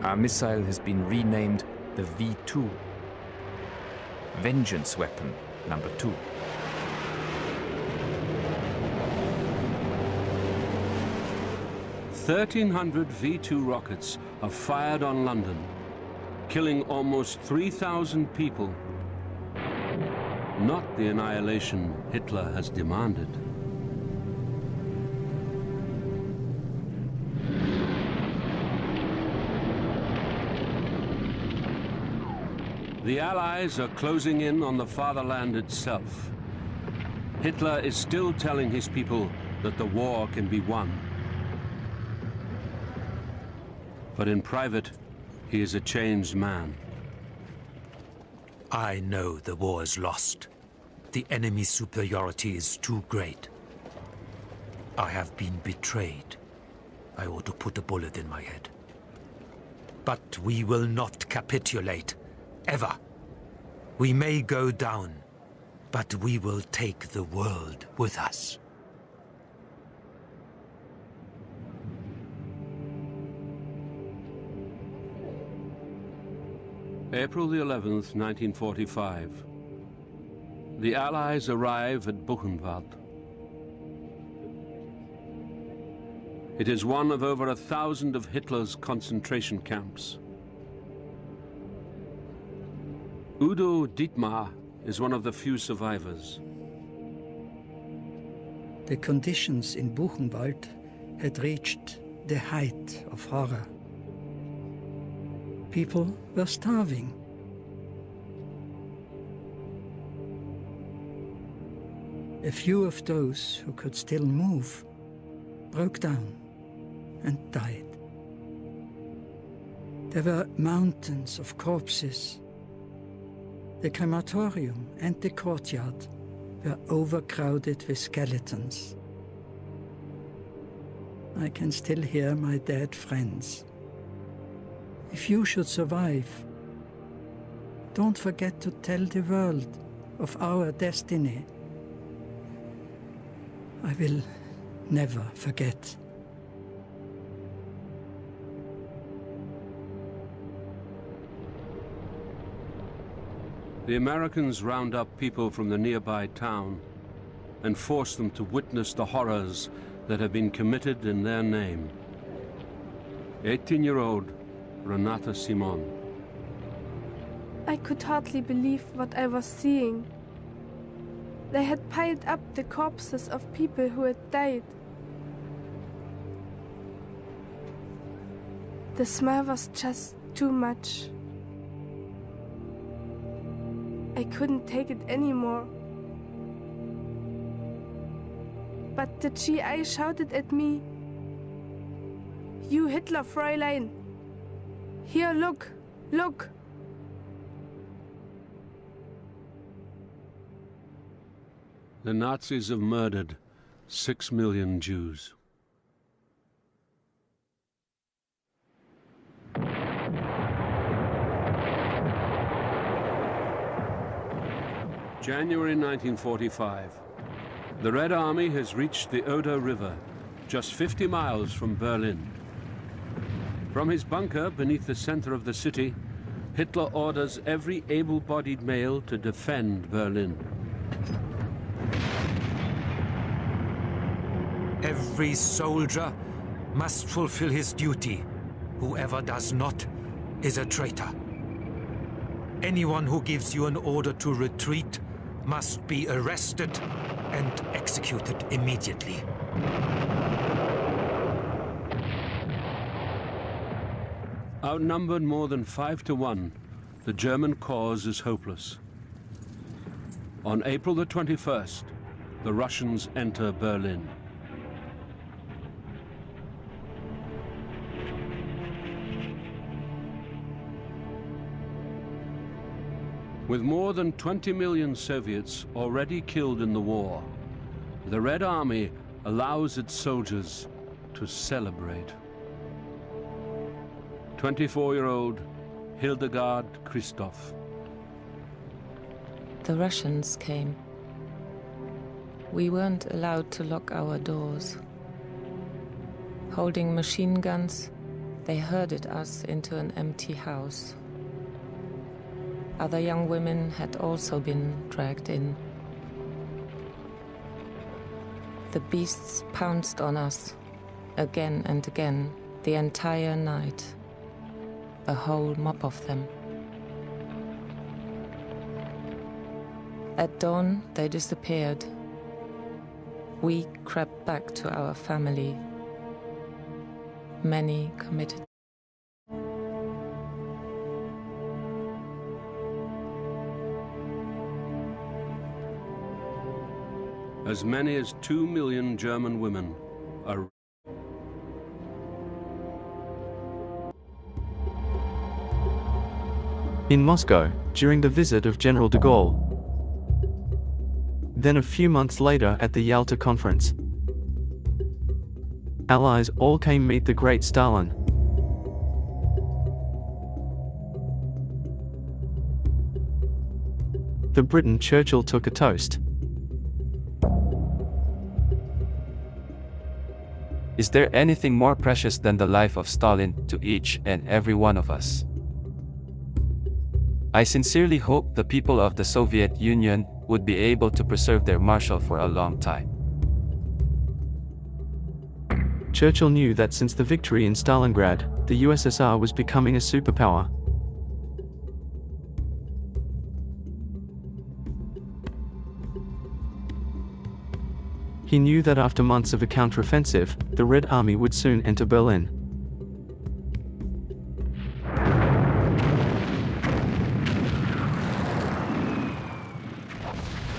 Our missile has been renamed the V2. Vengeance Weapon number 2. "1,300 V2 rockets are fired on London, killing almost 3,000 people. Not the annihilation Hitler has demanded. The Allies are closing in on the fatherland itself. Hitler is still telling his people that the war can be won. But in private, he is a changed man. I know the war is lost. The enemy's superiority is too great. I have been betrayed. I ought to put a bullet in my head. But we will not capitulate. Ever. We may go down, but we will take the world with us. April the 11th, 1945. The Allies arrive at Buchenwald. It is one of over 1,000 of Hitler's concentration camps. Udo Dietmar is one of the few survivors. The conditions in Buchenwald had reached the height of horror. People were starving. A few of those who could still move broke down and died. There were mountains of corpses. The crematorium and the courtyard were overcrowded with skeletons. I can still hear my dead friends. If you should survive, don't forget to tell the world of our destiny. I will never forget. The Americans round up people from the nearby town and force them to witness the horrors that have been committed in their name. 18-year-old Renata Simon. I could hardly believe what I was seeing. They had piled up the corpses of people who had died. The smell was just too much. I couldn't take it anymore. but the GI shouted at me, "You Hitler, Fräulein! Here, look, look!" The Nazis have murdered 6 million Jews. January 1945. The Red Army has reached the Oder River, just 50 miles from Berlin. From his bunker beneath the center of the city, Hitler orders every able-bodied male to defend Berlin. Every soldier must fulfill his duty. Whoever does not is a traitor. Anyone who gives you an order to retreat must be arrested and executed immediately. Outnumbered more than 5 to 1, the German cause is hopeless. On April the 21st, the Russians enter Berlin. With more than 20 million Soviets already killed in the war, the Red Army allows its soldiers to celebrate. 24-year-old Hildegard Christoph. The Russians came. We weren't allowed to lock our doors. Holding machine guns, they herded us into an empty house. Other young women had also been dragged in. The beasts pounced on us, again and again, the entire night. A whole mob of them. At dawn, they disappeared. We crept back to our family. Many committed. As many as 2 million German women are. In Moscow, during the visit of General de Gaulle. Then a few months later at the Yalta Conference. Allies all came meet the great Stalin. The Britain Churchill took a toast. Is there anything more precious than the life of Stalin to each and every one of us? I sincerely hope the people of the Soviet Union would be able to preserve their marshal for a long time. Churchill knew that since the victory in Stalingrad, the USSR was becoming a superpower. He knew that after months of a counteroffensive, the Red Army would soon enter Berlin.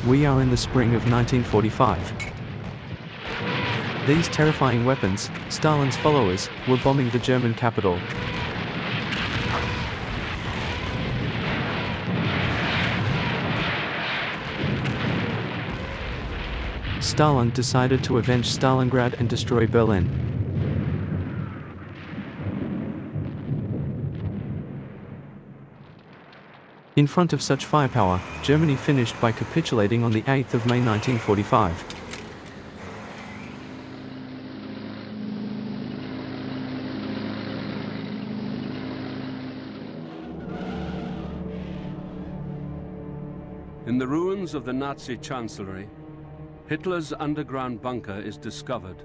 We are in the spring of 1945. These terrifying weapons, Stalin's followers, were bombing the German capital. Stalin decided to avenge Stalingrad and destroy Berlin. In front of such firepower, Germany finished by capitulating on the 8th of May 1945. In the ruins of the Nazi Chancellery, Hitler's underground bunker is discovered.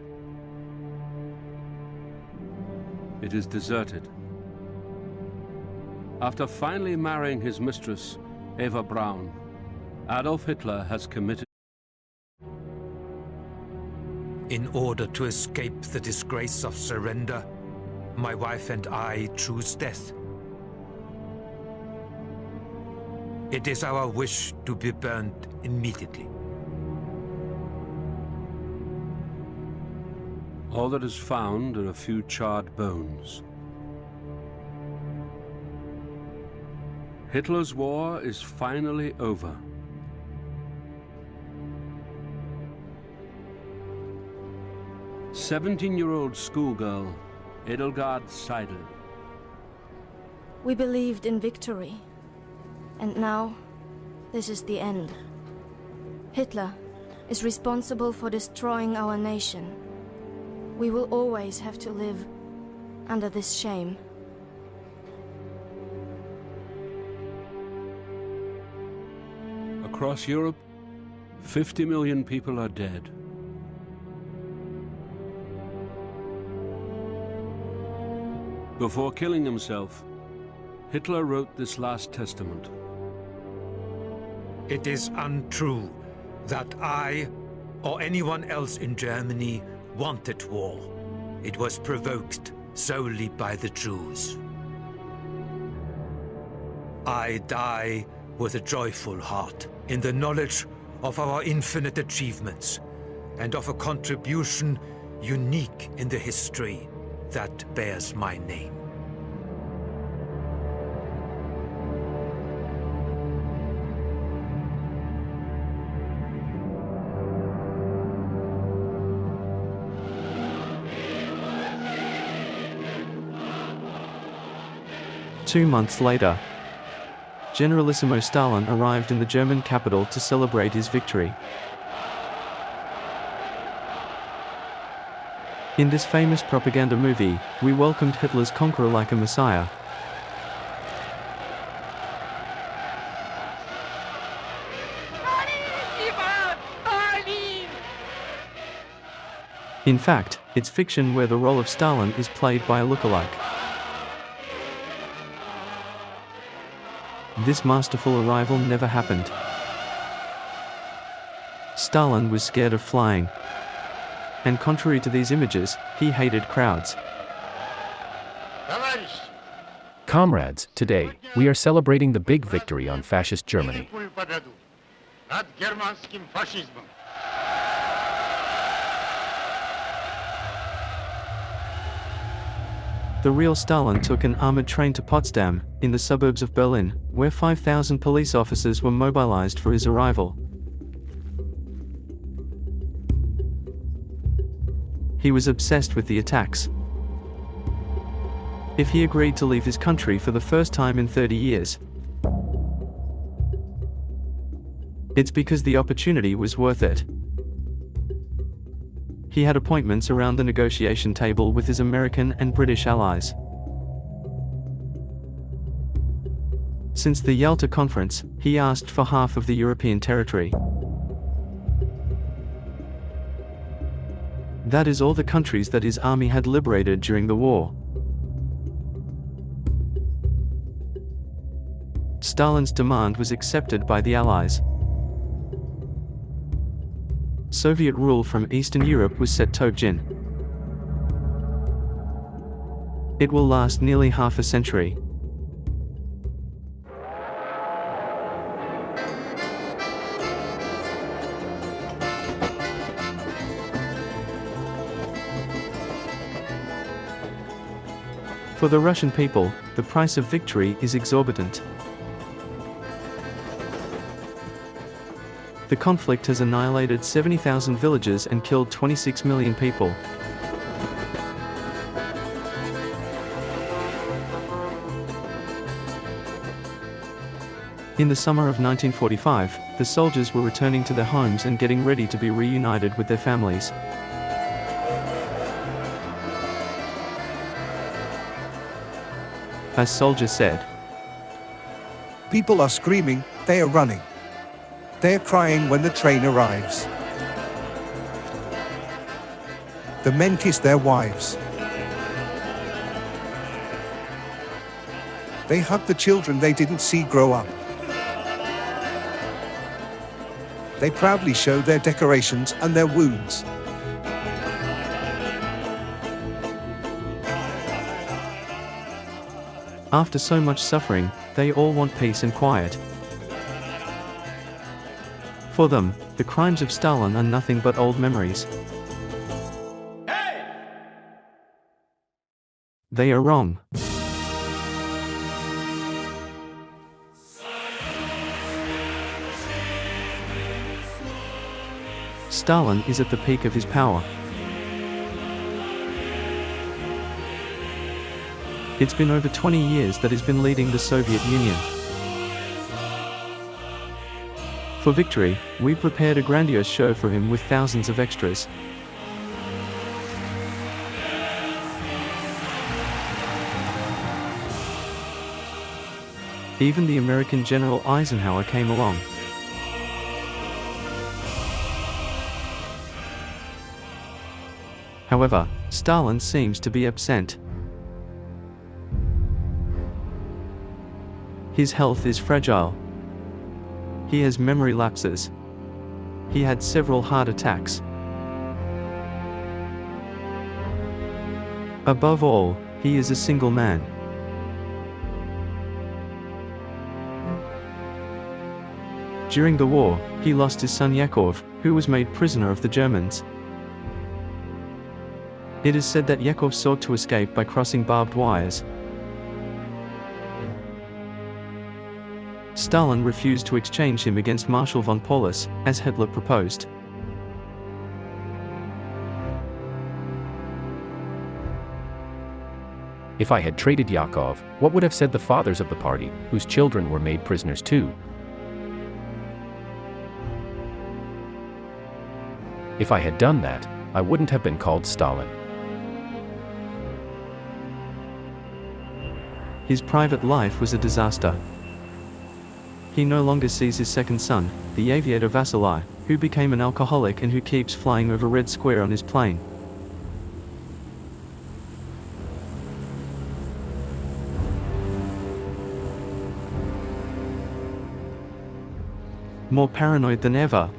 It is deserted. After finally marrying his mistress, Eva Braun, Adolf Hitler has committed. In order to escape the disgrace of surrender, my wife and I choose death. It is our wish to be burned immediately. All that is found are a few charred bones. Hitler's war is finally over. "17-year-old schoolgirl Edelgard Seidel. We believed in victory. And now, this is the end. Hitler is responsible for destroying our nation. We will always have to live under this shame." Across Europe, 50 million people are dead. Before killing himself, Hitler wrote this last testament. "It is untrue that I or anyone else in Germany wanted war. It was provoked solely by the Jews. I die with a joyful heart in the knowledge of our infinite achievements and of a contribution unique in the history that bears my name." Two months later, Generalissimo Stalin arrived in the German capital to celebrate his victory. In this famous propaganda movie, we welcomed Hitler's conqueror like a messiah. In fact, it's fiction where the role of Stalin is played by a lookalike. This masterful arrival never happened. Stalin was scared of flying. And contrary to these images, he hated crowds. Comrades, today, we are celebrating the big victory on fascist Germany. The real Stalin took an armored train to Potsdam, in the suburbs of Berlin, where 5,000 police officers were mobilized for his arrival. He was obsessed with the attacks. If he agreed to leave his country for the first time in 30 years, it's because the opportunity was worth it. He had appointments around the negotiation table with his American and British allies. Since the Yalta Conference, he asked for half of the European territory. That is all the countries that his army had liberated during the war. Stalin's demand was accepted by the Allies. Soviet rule from Eastern Europe was set to begin. It will last nearly half a century. For the Russian people, the price of victory is exorbitant. The conflict has annihilated 70,000 villages and killed 26 million people. In the summer of 1945, the soldiers were returning to their homes and getting ready to be reunited with their families. As soldiers said, "People are screaming, they are running. They are crying when the train arrives. The men kiss their wives. They hug the children they didn't see grow up. They proudly show their decorations and their wounds. After so much suffering, they all want peace and quiet. For them, the crimes of Stalin are nothing but old memories. they are wrong. Stalin is at the peak of his power. It's been over 20 years that he's been leading the Soviet Union. For victory, we prepared a grandiose show for him with thousands of extras. Even the American General Eisenhower came along. However, Stalin seems to be absent. His health is fragile. He has memory lapses. He had several heart attacks. Above all, he is a single man. During the war, he lost his son Yakov, who was made prisoner of the Germans. It is said that Yakov sought to escape by crossing barbed wires. Stalin refused to exchange him against Marshal von Paulus, as Hitler proposed. If I had traded Yakov, what would have said the fathers of the party, whose children were made prisoners too? If I had done that, I wouldn't have been called Stalin. His private life was a disaster. He no longer sees his second son, the aviator Vasily, who became an alcoholic and who keeps flying over Red Square on his plane. More paranoid than ever,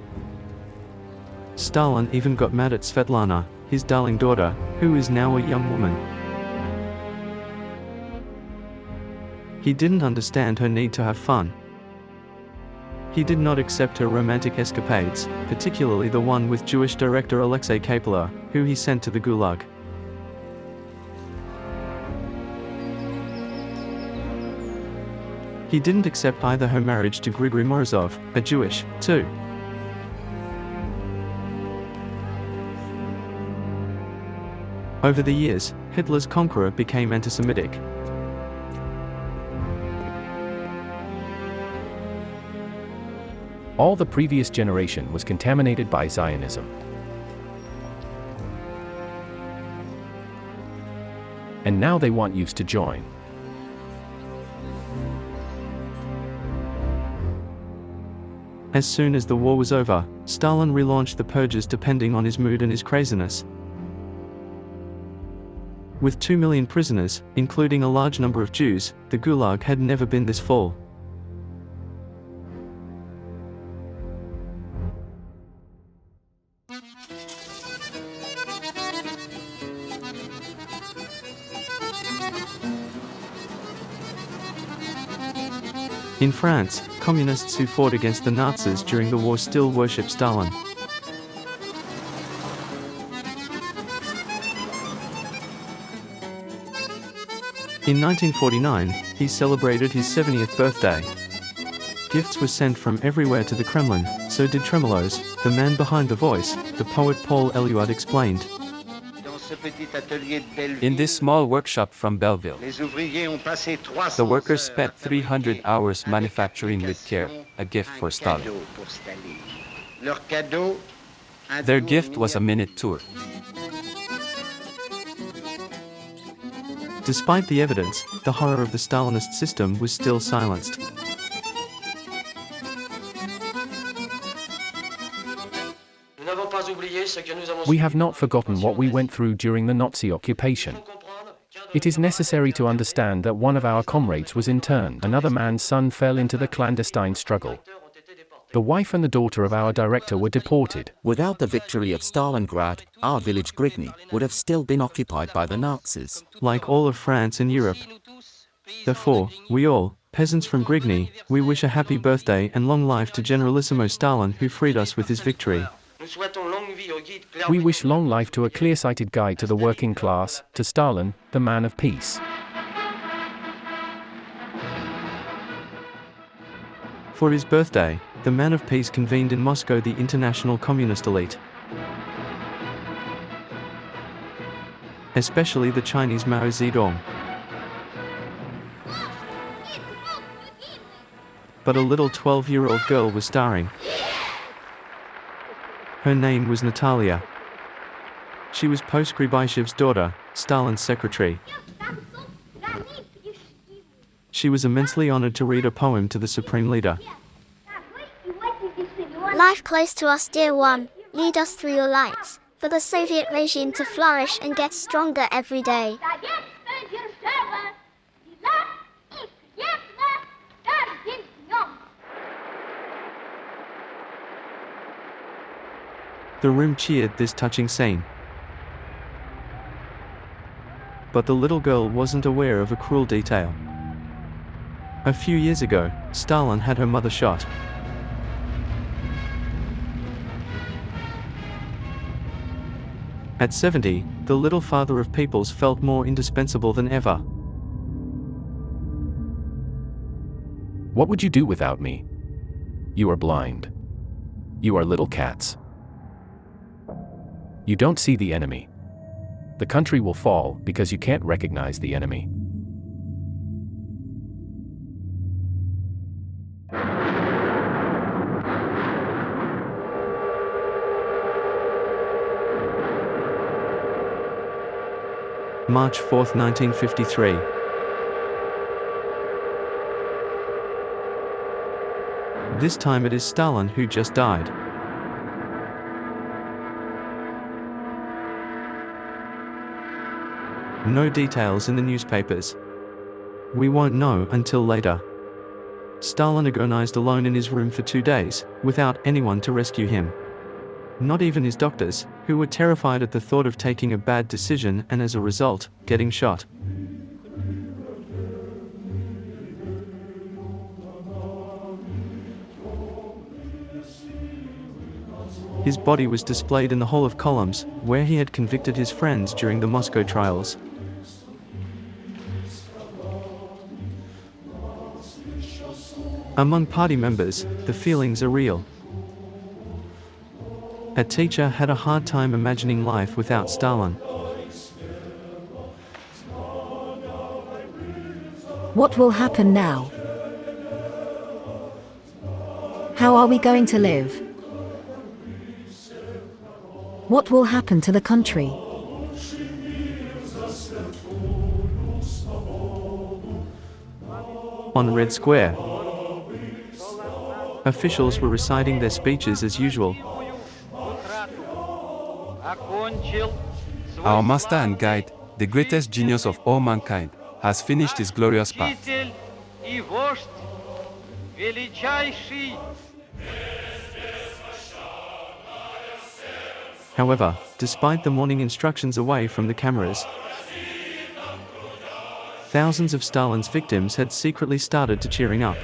Stalin even got mad at Svetlana, his darling daughter, who is now a young woman. He didn't understand her need to have fun. He did not accept her romantic escapades, particularly the one with Jewish director Alexei Kapler, who he sent to the Gulag. He didn't accept either her marriage to Grigory Morozov, a Jewish, too. Over the years, Hitler's conqueror became anti-Semitic. All the previous generation was contaminated by Zionism. And now they want you to join. As soon as the war was over, Stalin relaunched the purges depending on his mood and his craziness. With 2 million prisoners, including a large number of Jews, the Gulag had never been this full. In France, communists who fought against the Nazis during the war still worship Stalin. In 1949, he celebrated his 70th birthday. Gifts were sent from everywhere to the Kremlin, so did tremolos, the man behind the voice, the poet Paul Eluard explained. In this small workshop from Belleville, the workers spent 300 hours manufacturing with care a gift for Stalin. Their gift was a minute tour. Despite the evidence, the horror of the Stalinist system was still silenced. We have not forgotten what we went through during the Nazi occupation. It is necessary to understand that one of our comrades was interned. Another man's son fell into the clandestine struggle. The wife and the daughter of our director were deported. Without the victory of Stalingrad, our village Grigny would have still been occupied by the Nazis. Like all of France and Europe. Therefore, we all, peasants from Grigny, we wish a happy birthday and long life to Generalissimo Stalin who freed us with his victory. Nous souhaitons longue vie au We wish long life to a clear-sighted guide to the working class, to Stalin, the man of peace. For his birthday, the man of peace convened in Moscow the international communist elite, especially the Chinese Mao Zedong. But a little 12-year-old girl was starring. Her name was Natalia. She was Post-Gribashev's daughter, Stalin's secretary. She was immensely honored to read a poem to the Supreme Leader. Life close to us, dear one, lead us through your lights, for the Soviet regime to flourish and get stronger every day. The room cheered this touching scene. But the little girl wasn't aware of a cruel detail. A few years ago, Stalin had her mother shot. At 70, the little father of peoples felt more indispensable than ever. What would you do without me? You are blind. You are little cats. You don't see the enemy. The country will fall because you can't recognize the enemy. March 4, 1953. This time it is Stalin who just died. No details in the newspapers. We won't know until later. Stalin agonized alone in his room for 2 days, without anyone to rescue him. Not even his doctors, who were terrified at the thought of taking a bad decision and as a result, getting shot. His body was displayed in the Hall of Columns, where he had convicted his friends during the Moscow trials. Among party members, the feelings are real. A teacher had a hard time imagining life without Stalin. What will happen now? How are we going to live? What will happen to the country? On Red Square, officials were reciting their speeches as usual. Our master and guide, the greatest genius of all mankind, has finished his glorious path. However, despite the morning instructions away from the cameras, thousands of Stalin's victims had secretly started to cheering up.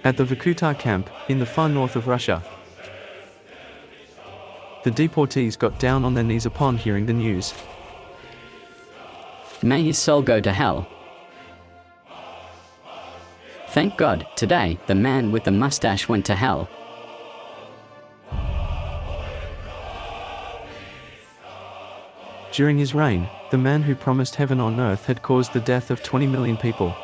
At the Vorkuta camp, in the far north of Russia, the deportees got down on their knees upon hearing the news. May his soul go to hell. Thank God, today, the man with the mustache went to hell. During his reign, the man who promised heaven on earth had caused the death of 20 million people.